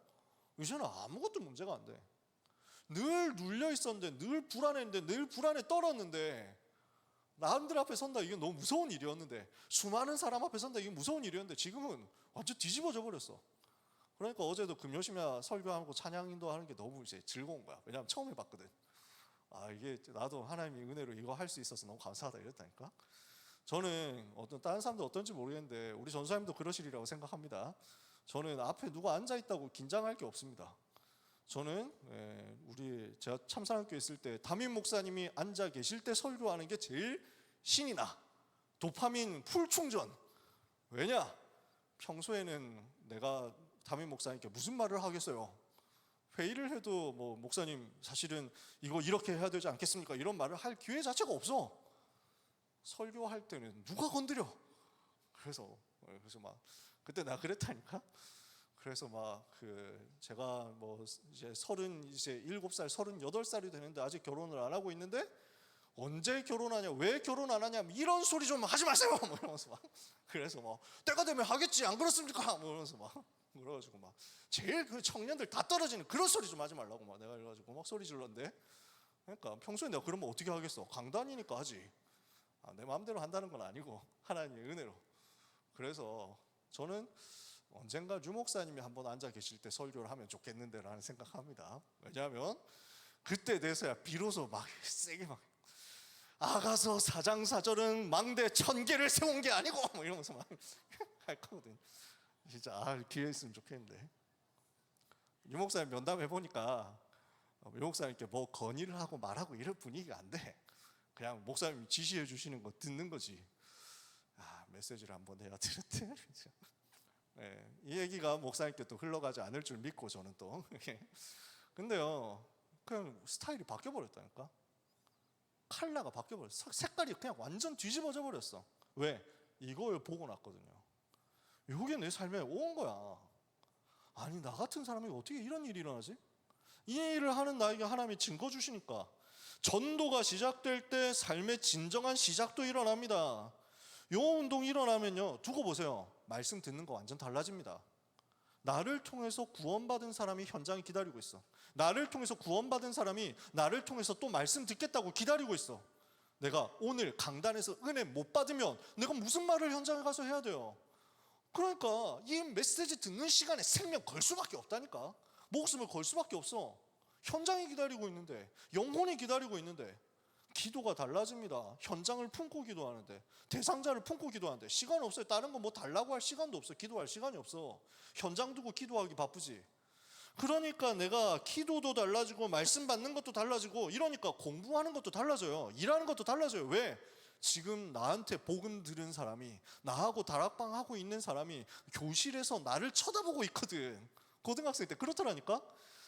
Speaker 1: 이제는 아무것도 문제가 안 돼. 늘 눌려 있었는데, 늘 불안했는데, 늘 불안에 떨었는데, 남들 앞에 선다 이게 너무 무서운 일이었는데, 수많은 사람 앞에 선다 이게 무서운 일이었는데 지금은 완전 뒤집어져 버렸어. 그러니까 어제도 금요심야 설교하고 찬양 인도하는 게 너무 이제 즐거운 거야. 왜냐하면 처음 해봤거든. 아, 이게 나도 하나님의 은혜로 이거 할 수 있어서 너무 감사하다 이랬다니까. 저는 어떤 다른 사람도 어떤지 모르겠는데 우리 전사님도 그러시리라고 생각합니다. 저는 앞에 누가 앉아 있다고 긴장할 게 없습니다. 저는 제가 참사랑교회 있을 때 담임 목사님이 앉아 계실 때 설교하는 게 제일 신이 나. 도파민 풀 충전. 왜냐? 평소에는 내가 담임 목사님께 무슨 말을 하겠어요. 회의를 해도 뭐 목사님 사실은 이거 이렇게 해야 되지 않겠습니까? 이런 말을 할 기회 자체가 없어. 설교할 때는 누가 건드려? 그래서 막 그때 나 그랬다니까. 그래서 막 제가 뭐 이제 37살, 38살이 되는데 아직 결혼을 안 하고 있는데 언제 결혼하냐, 왜 결혼 안 하냐, 이런 소리 좀 하지 마세요. 뭐 이러면서 막. 그래서 막 때가 되면 하겠지, 안 그렇습니까? 뭐 이러면서 막 그래가지고 막 제일 그 청년들 다 떨어지는 그런 소리 좀 하지 말라고 막 내가 이래가지고 막 소리 질렀는데, 그러니까 평소에 내가 그러면 어떻게 하겠어? 강단이니까 하지. 내 마음대로 한다는 건 아니고 하나님의 은혜로. 그래서 저는 언젠가 유 목사님이 한번 앉아 계실 때 설교를 하면 좋겠는데라는 생각합니다. 왜냐하면 그때 돼서야 비로소 막 세게 막 아가서 사장사절은 망대 1000개를 세운 게 아니고 뭐 이러면서 막 할 거거든. 진짜 기회 있으면 좋겠는데. 유 목사님 면담해 보니까 유 목사님께 뭐 건의를 하고 말하고 이럴 분위기가 안 돼. 그냥 목사님이 지시해 주시는 거 듣는 거지. 메시지를 한번 해야 되는데. 네, 이 얘기가 목사님께 또 흘러가지 않을 줄 믿고 저는 또 근데요, 그냥 스타일이 바뀌어 버렸다니까. 컬러가 바뀌어 버렸어. 색깔이 그냥 완전 뒤집어져 버렸어. 왜? 이걸 보고 났거든요. 이게 내 삶에 온 거야. 아니, 나 같은 사람이 어떻게 이런 일이 일어나지? 이 일을 하는 나에게 하나님이 증거 주시니까 전도가 시작될 때 삶의 진정한 시작도 일어납니다. 요 운동이 일어나면요, 두고 보세요. 말씀 듣는 거 완전 달라집니다. 나를 통해서 구원받은 사람이 현장에 기다리고 있어. 나를 통해서 구원받은 사람이 나를 통해서 또 말씀 듣겠다고 기다리고 있어. 내가 오늘 강단에서 은혜 못 받으면 내가 무슨 말을 현장에 가서 해야 돼요? 그러니까 이 메시지 듣는 시간에 생명 걸 수밖에 없다니까. 목숨을 걸 수밖에 없어. 현장이 기다리고 있는데, 영혼이 기다리고 있는데 기도가 달라집니다. 현장을 품고 기도하는데, 대상자를 품고 기도하는데 시간 없어요. 다른 거 뭐 달라고 할 시간도 없어. 기도할 시간이 없어. 현장 두고 기도하기 바쁘지. 그러니까 내가 기도도 달라지고 말씀 받는 것도 달라지고 이러니까 공부하는 것도 달라져요. 일하는 것도 달라져요. 왜? 지금 나한테 복음 들은 사람이, 나하고 다락방 하고 있는 사람이 교실에서 나를 쳐다보고 있거든. 고등학생 때 그렇더라니까.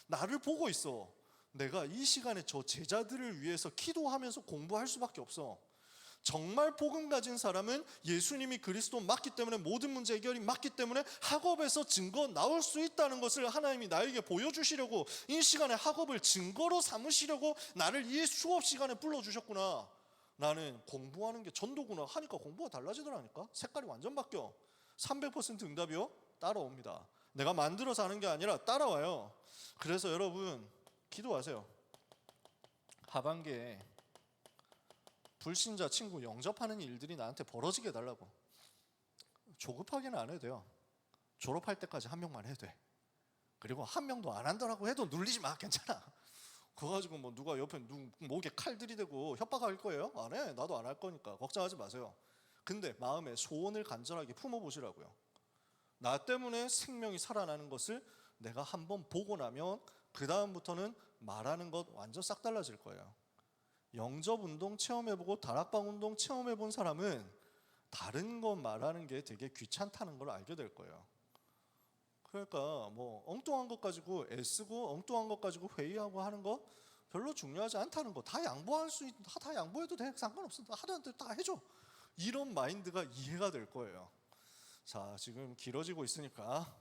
Speaker 1: 나를 보고 있어. 내가 이 시간에 저 제자들을 위해서 기도하면서 공부할 수밖에 없어. 정말 복음 가진 사람은 예수님이 그리스도 맞기 때문에, 모든 문제 해결이 맞기 때문에 학업에서 증거 나올 수 있다는 것을 하나님이 나에게 보여주시려고 이 시간에 학업을 증거로 삼으시려고 나를 이 수업 시간에 불러주셨구나. 나는 공부하는 게 전도구나 하니까 공부가 달라지더라니까. 색깔이 완전 바뀌어. 300% 응답이요? 따라옵니다. 내가 만들어서 하는 게 아니라 따라와요. 그래서 여러분 기도하세요. 하반기에 불신자 친구 영접하는 일들이 나한테 벌어지게 해달라고. 조급하게는 안 해도 돼요. 졸업할 때까지 한 명만 해도 돼. 그리고 한 명도 안 한다라고 해도 눌리지 마. 괜찮아. 그거 가지고 뭐 누가 옆에 목에 칼 들이대고 협박할 거예요? 안 해. 나도 안 할 거니까 걱정하지 마세요. 근데 마음에 소원을 간절하게 품어보시라고요. 나 때문에 생명이 살아나는 것을 내가 한번 보고 나면 그 다음부터는 말하는 것 완전 싹 달라질 거예요. 영접 운동 체험해보고 다락방 운동 체험해본 사람은 다른 것 말하는 게 되게 귀찮다는 걸 알게 될 거예요. 그러니까 뭐 엉뚱한 것 가지고 애쓰고 엉뚱한 것 가지고 회의하고 하는 거 별로 중요하지 않다는 거. 다 양보할 수 있다. 다 양보해도 돼. 상관없어. 하던 대로 다 해줘. 이런 마인드가 이해가 될 거예요. 자, 지금 길어지고 있으니까,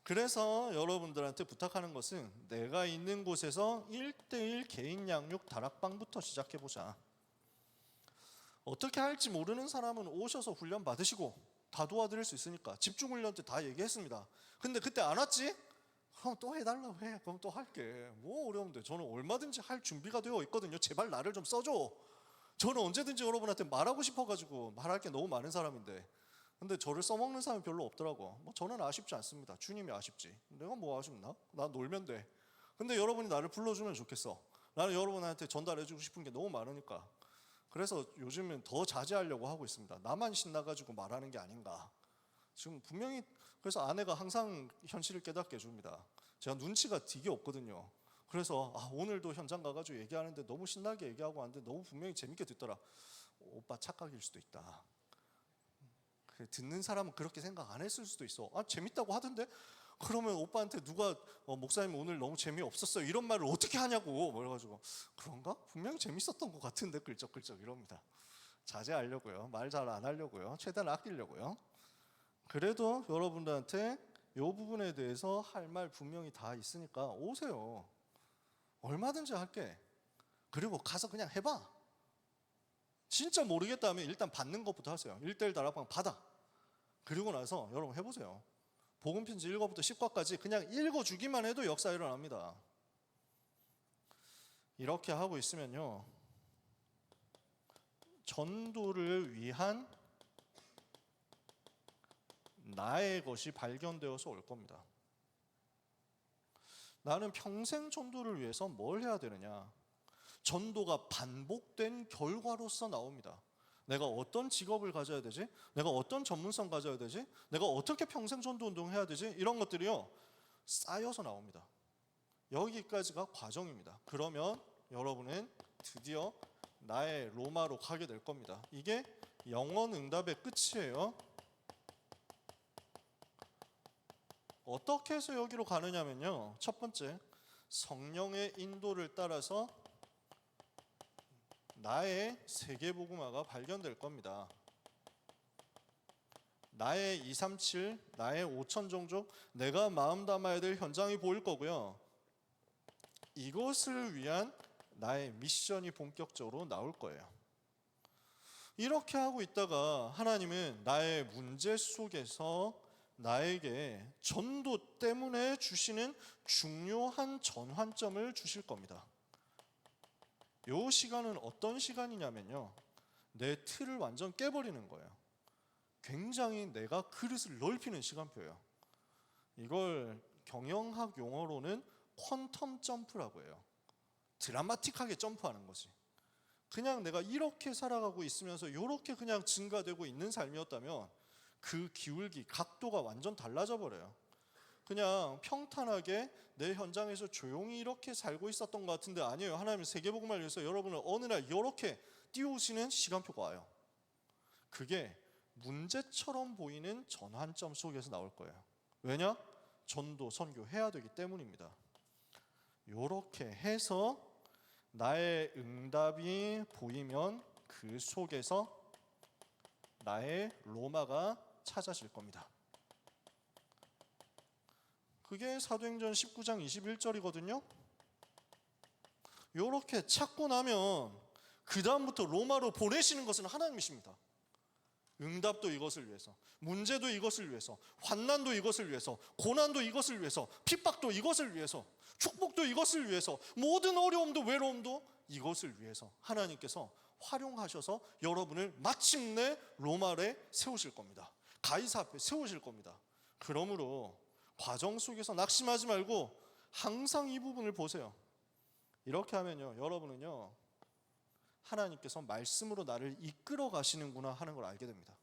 Speaker 1: 그래서 여러분들한테 부탁하는 것은 내가 있는 곳에서 1:1 개인 양육 다락방부터 시작해보자. 어떻게 할지 모르는 사람은 오셔서 훈련 받으시고 다 도와드릴 수 있으니까. 집중훈련 때 다 얘기했습니다. 근데 그때 안 왔지? 그럼 또 해달라고 해. 그럼 또 할게. 뭐 어려운데. 저는 얼마든지 할 준비가 되어 있거든요. 제발 나를 좀 써줘. 저는 언제든지 여러분한테 말하고 싶어가지고 말할 게 너무 많은 사람인데, 근데 저를 써먹는 사람이 별로 없더라고. 뭐 저는 아쉽지 않습니다. 주님이 아쉽지. 내가 뭐 아쉽나? 나 놀면 돼. 근데 여러분이 나를 불러주면 좋겠어. 나는 여러분한테 전달해주고 싶은 게 너무 많으니까. 그래서 요즘은 더 자제하려고 하고 있습니다. 나만 신나가지고 말하는 게 아닌가. 지금 분명히, 그래서 아내가 항상 현실을 깨닫게 해줍니다. 제가 눈치가 되게 없거든요. 그래서 오늘도 현장 가가지고 얘기하는데 너무 신나게 얘기하고 하는데 너무 분명히 재밌게 듣더라. 오빠 착각일 수도 있다. 듣는 사람은 그렇게 생각 안 했을 수도 있어. 재밌다고 하던데? 그러면 오빠한테 누가 목사님 오늘 너무 재미없었어요 이런 말을 어떻게 하냐고. 그래가지고 그런가? 분명히 재밌었던 것 같은데 끌적끌적 이럽니다. 자제하려고요. 말 잘 안 하려고요. 최대한 아끼려고요. 그래도 여러분들한테 이 부분에 대해서 할 말 분명히 다 있으니까 오세요. 얼마든지 할게. 그리고 가서 그냥 해봐. 진짜 모르겠다 하면 일단 받는 것부터 하세요. 1:1 다락방 받아. 그리고 나서 여러분 해보세요. 복음편지 1과부터 10과까지 그냥 읽어주기만 해도 역사 일어납니다. 이렇게 하고 있으면요, 전도를 위한 나의 것이 발견되어서 올 겁니다. 나는 평생 전도를 위해서 뭘 해야 되느냐? 전도가 반복된 결과로서 나옵니다. 내가 어떤 직업을 가져야 되지? 내가 어떤 전문성 가져야 되지? 내가 어떻게 평생 전도 운동해야 되지? 이런 것들이요, 쌓여서 나옵니다. 여기까지가 과정입니다. 그러면 여러분은 드디어 나의 로마로 가게 될 겁니다. 이게 영원 응답의 끝이에요. 어떻게 해서 여기로 가느냐면요, 첫 번째, 성령의 인도를 따라서 나의 세계복음화가 발견될 겁니다. 나의 237, 나의 5천 종족, 내가 마음 담아야 될 현장이 보일 거고요, 이것을 위한 나의 미션이 본격적으로 나올 거예요. 이렇게 하고 있다가 하나님은 나의 문제 속에서 나에게 전도 때문에 주시는 중요한 전환점을 주실 겁니다. 이 시간은 어떤 시간이냐면요, 내 틀을 완전 깨버리는 거예요. 굉장히 내가 그릇을 넓히는 시간표예요. 이걸 경영학 용어로는 퀀텀 점프라고 해요. 드라마틱하게 점프하는 거지. 그냥 내가 이렇게 살아가고 있으면서 이렇게 그냥 증가되고 있는 삶이었다면 그 기울기, 각도가 완전 달라져 버려요. 그냥 평탄하게 내 현장에서 조용히 이렇게 살고 있었던 것 같은데 아니에요. 하나님의 세계복음을 위해서 여러분을 어느 날 이렇게 띄우시는 시간표가 와요. 그게 문제처럼 보이는 전환점 속에서 나올 거예요. 왜냐? 전도, 선교 해야 되기 때문입니다. 이렇게 해서 나의 응답이 보이면 그 속에서 나의 로마가 찾아질 겁니다. 그게 사도행전 19장 21절이거든요. 이렇게 찾고 나면 그 다음부터 로마로 보내시는 것은 하나님이십니다. 응답도 이것을 위해서, 문제도 이것을 위해서, 환난도 이것을 위해서, 고난도 이것을 위해서, 핍박도 이것을 위해서, 축복도 이것을 위해서, 모든 어려움도 외로움도 이것을 위해서 하나님께서 활용하셔서 여러분을 마침내 로마에 세우실 겁니다. 가이사 앞에 세우실 겁니다. 그러므로 과정 속에서 낙심하지 말고 항상 이 부분을 보세요. 이렇게 하면요, 여러분은요, 하나님께서 말씀으로 나를 이끌어 가시는구나 하는 걸 알게 됩니다.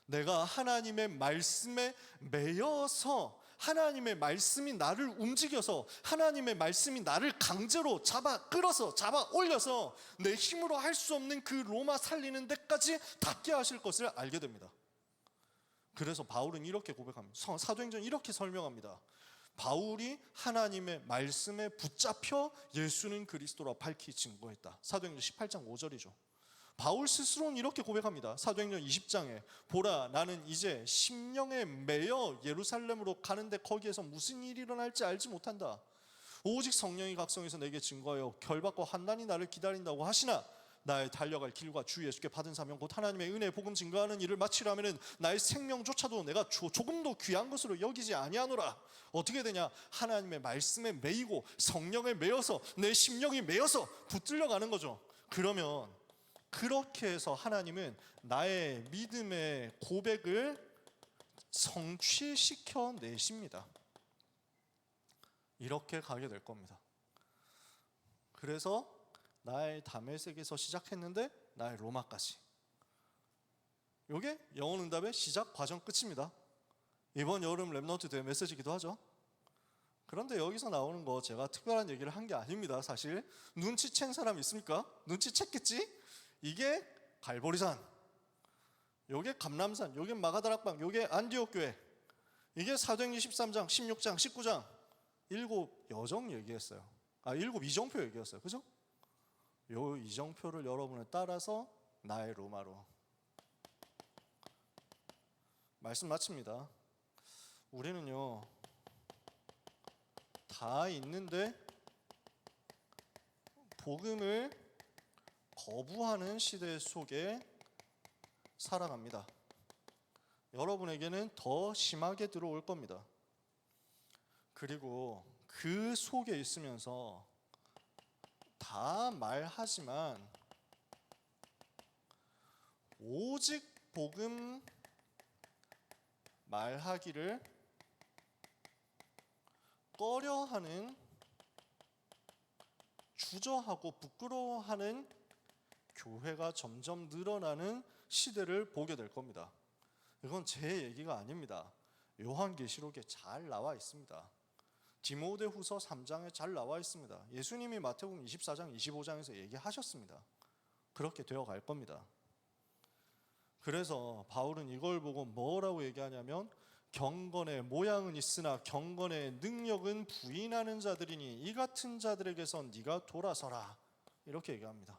Speaker 1: 내가 하나님의 말씀에 매여서 하나님의 말씀이 나를 움직여서 하나님의 말씀이 나를 강제로 끌어서 잡아 올려서 내 힘으로 할 수 없는 그 로마 살리는 데까지 닿게 하실 것을 알게 됩니다. 그래서 바울은 이렇게 고백합니다. 사도행전 이렇게 설명합니다. 바울이 하나님의 말씀에 붙잡혀 예수는 그리스도라 밝히 증거했다. 사도행전 18장 5절이죠. 바울 스스로는 이렇게 고백합니다. 사도행전 20장에 보라, 나는 이제 심령에 매여 예루살렘으로 가는데 거기에서 무슨 일이 일어날지 알지 못한다. 오직 성령이 각성해서 내게 증거하여 결박과 환난이 나를 기다린다고 하시나 나의 달려갈 길과 주 예수께 받은 사명 곧 하나님의 은혜의 복음 증거하는 일을 마치려면 나의 생명조차도 내가 조금도 귀한 것으로 여기지 아니하노라. 어떻게 되냐? 하나님의 말씀에 매이고 성령에 매여서 내 심령이 매여서 붙들려 가는 거죠. 그러면 그렇게 해서 하나님은 나의 믿음의 고백을 성취시켜 내십니다. 이렇게 가게 될 겁니다. 그래서 나의 다메섹에서 시작했는데 나의 로마까지. 이게 영혼응답의 시작 과정 끝입니다. 이번 여름 랩넌트 대회 메시지기도 하죠. 그런데 여기서 나오는 거 제가 특별한 얘기를 한 게 아닙니다. 사실 눈치챈 사람 있습니까? 눈치챘겠지? 이게 갈보리산, 요게 감람산, 요게 마가다락방, 요게 안디옥 교회, 이게 사도행전 13장, 16장, 19장 7 여정 얘기했어요. 7 이정표 얘기했어요. 그죠? 요 이정표를 여러분을 따라서 나의 로마로. 말씀 마칩니다. 우리는요, 다 있는데 복음을 거부하는 시대 속에 살아갑니다. 여러분에게는 더 심하게 들어올 겁니다. 그리고 그 속에 있으면서 다 말하지만 오직 복음 말하기를 꺼려하는, 주저하고 부끄러워하는 교회가 점점 늘어나는 시대를 보게 될 겁니다. 이건 제 얘기가 아닙니다. 요한계시록에 잘 나와 있습니다. 디모데후서 3장에 잘 나와 있습니다. 예수님이 마태복음 24장 25장에서 얘기하셨습니다. 그렇게 되어 갈 겁니다. 그래서 바울은 이걸 보고 뭐라고 얘기하냐면 경건의 모양은 있으나 경건의 능력은 부인하는 자들이니 이 같은 자들에게서 네가 돌아서라, 이렇게 얘기합니다.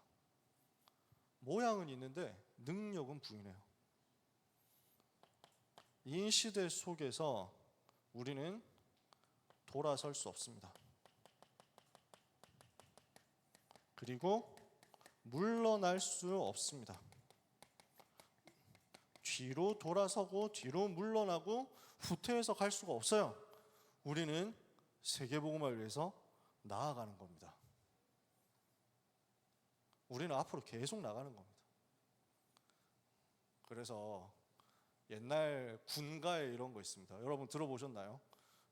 Speaker 1: 모양은 있는데 능력은 부인해요. 이 시대 속에서 우리는 돌아설 수 없습니다. 그리고 물러날 수 없습니다. 뒤로 돌아서고 뒤로 물러나고 후퇴해서 갈 수가 없어요. 우리는 세계복음을 위해서 나아가는 겁니다. 우리는 앞으로 계속 나가는 겁니다. 그래서 옛날 군가에 이런 거 있습니다. 여러분 들어보셨나요?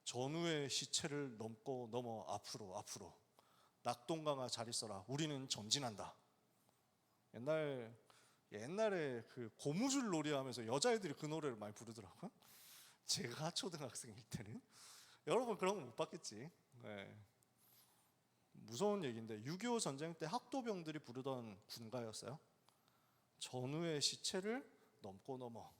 Speaker 1: 전우의 시체를 넘어 앞으로 낙동강아 잘 있어라, 우리는 전진한다. 옛날에 그 고무줄 놀이 하면서 여자애들이 그 노래를 많이 부르더라고요. 제가 초등학생일 때는. 여러분 그런 거 못 봤겠지. 네. 무서운 얘기인데 6.25 전쟁 때 학도병들이 부르던 군가였어요. 전우의 시체를 넘어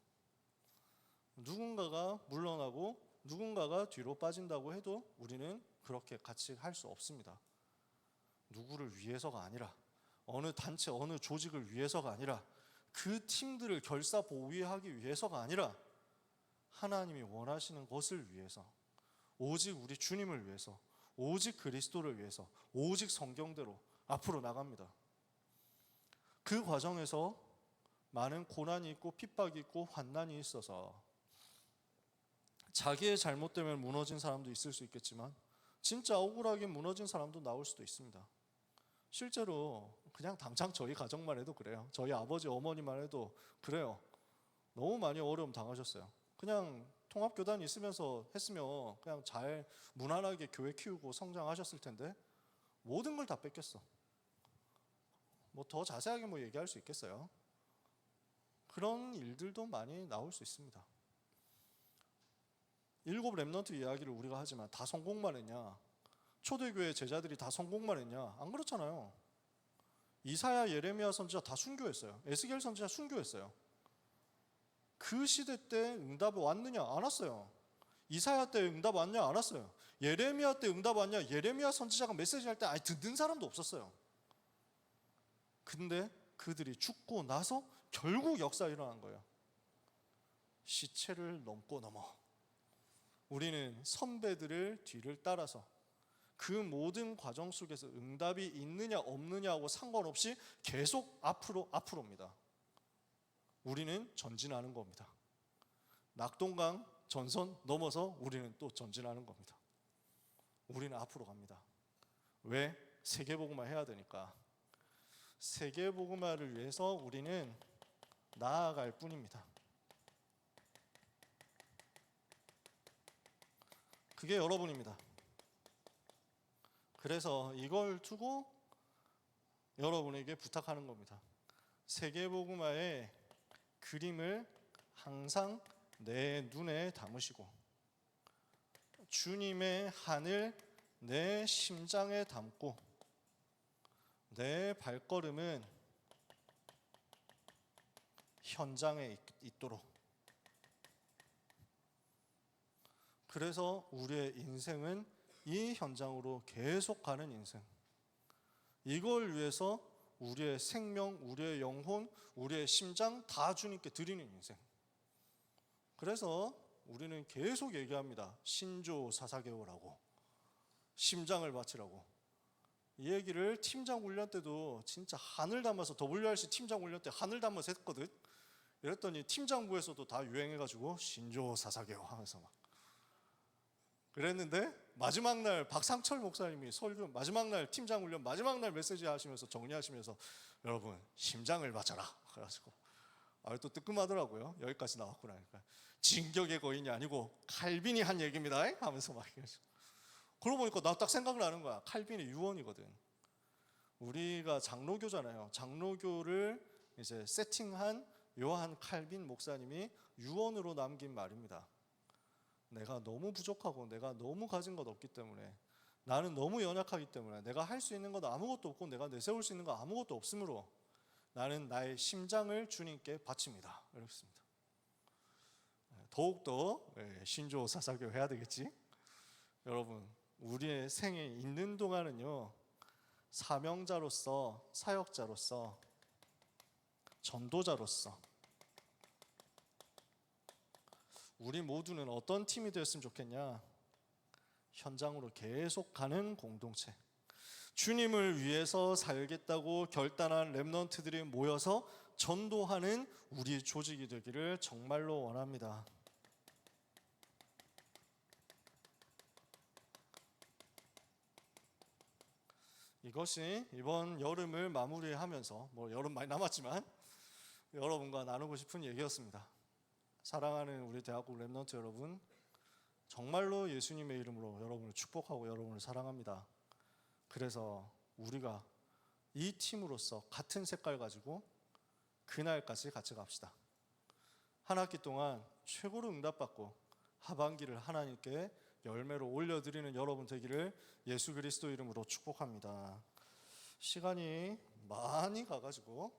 Speaker 1: 누군가가 물러나고 누군가가 뒤로 빠진다고 해도 우리는 그렇게 같이 할 수 없습니다. 누구를 위해서가 아니라, 어느 단체 어느 조직을 위해서가 아니라, 그 팀들을 결사보위하기 위해서가 아니라 하나님이 원하시는 것을 위해서, 오직 우리 주님을 위해서, 오직 그리스도를 위해서, 오직 성경대로 앞으로 나갑니다. 그 과정에서 많은 고난이 있고 핍박이 있고 환난이 있어서 자기의 잘못 때문에 무너진 사람도 있을 수 있겠지만 진짜 억울하게 무너진 사람도 나올 수도 있습니다. 실제로 그냥 당장 저희 가정만 해도 그래요. 저희 아버지 어머니만 해도 그래요. 너무 많이 어려움 당하셨어요. 그냥 통합교단 있으면서 했으면 그냥 잘 무난하게 교회 키우고 성장하셨을 텐데 모든 걸 다 뺏겼어. 뭐 더 자세하게 뭐 얘기할 수 있겠어요. 그런 일들도 많이 나올 수 있습니다. 7 렘넌트 이야기를 우리가 하지만 다 성공만 했냐? 초대교회 제자들이 다 성공만 했냐? 안 그렇잖아요. 이사야, 예레미야 선지자 다 순교했어요. 에스겔 선지자 순교했어요. 그 시대 때 응답이 왔느냐? 안 왔어요. 이사야 때 응답 왔냐? 안 왔어요. 예레미야 때 응답 왔냐? 예레미야 선지자가 메시지 할 때 아예 듣는 사람도 없었어요. 근데 그들이 죽고 나서 결국 역사 일어난 거예요. 시체를 넘어 우리는 선배들을 뒤를 따라서 그 모든 과정 속에서 응답이 있느냐 없느냐하고 상관없이 계속 앞으로입니다. 우리는 전진하는 겁니다. 낙동강 전선 넘어서 우리는 또 전진하는 겁니다. 우리는 앞으로 갑니다. 왜? 세계복음화 해야 되니까. 세계복음화를 위해서 우리는 나아갈 뿐입니다. 그게 여러분입니다. 그래서 이걸 두고 여러분에게 부탁하는 겁니다. 세계복음화의 그림을 항상 내 눈에 담으시고 주님의 한을 내 심장에 담고 내 발걸음은 현장에 있도록. 그래서 우리의 인생은 이 현장으로 계속 가는 인생. 이걸 위해서 우리의 생명, 우리의 영혼, 우리의 심장 다 주님께 드리는 인생. 그래서 우리는 계속 얘기합니다. 신조 사사개오라고, 심장을 바치라고. 이 얘기를 팀장 훈련 때도 진짜 한을 담아서 WRC 팀장 훈련 때 한을 담아서 했거든. 이랬더니 팀장부에서도 다 유행해가지고 신조 사사게요 하면서 막 그랬는데 마지막 날 박상철 목사님이 설교 마지막 날 팀장 훈련 마지막 날 메시지 하시면서 정리하시면서 여러분 심장을 바쳐라 그래가지고 또 뜨끔하더라고요. 여기까지 나왔구나. 그러니까 진격의 거인이 아니고 칼빈이 한 얘기입니다 하면서 막 그러고 보니까 나 딱 생각나는 거야. 칼빈이 유언이거든. 우리가 장로교잖아요. 장로교를 이제 세팅한 요한 칼빈 목사님이 유언으로 남긴 말입니다. 내가 너무 부족하고 내가 너무 가진 것 없기 때문에 나는 너무 연약하기 때문에 내가 할 수 있는 건 아무것도 없고 내가 내세울 수 있는 건 아무것도 없으므로 나는 나의 심장을 주님께 바칩니다. 이렇습니다. 더욱더 신조 사사교 해야 되겠지? 여러분 우리의 생에 있는 동안은요 사명자로서 사역자로서 전도자로서 우리 모두는 어떤 팀이 되었으면 좋겠냐? 현장으로 계속 가는 공동체. 주님을 위해서 살겠다고 결단한 렘넌트들이 모여서 전도하는 우리 조직이 되기를 정말로 원합니다. 이것이 이번 여름을 마무리하면서 여름 많이 남았지만 여러분과 나누고 싶은 얘기였습니다. 사랑하는 우리 대학국 렘넌트 여러분, 정말로 예수님의 이름으로 여러분을 축복하고 여러분을 사랑합니다. 그래서 우리가 이 팀으로서 같은 색깔 가지고 그날까지 같이 갑시다. 한 학기 동안 최고로 응답받고 하반기를 하나님께 열매로 올려드리는 여러분 되기를 예수 그리스도 이름으로 축복합니다. 시간이 많이 가가지고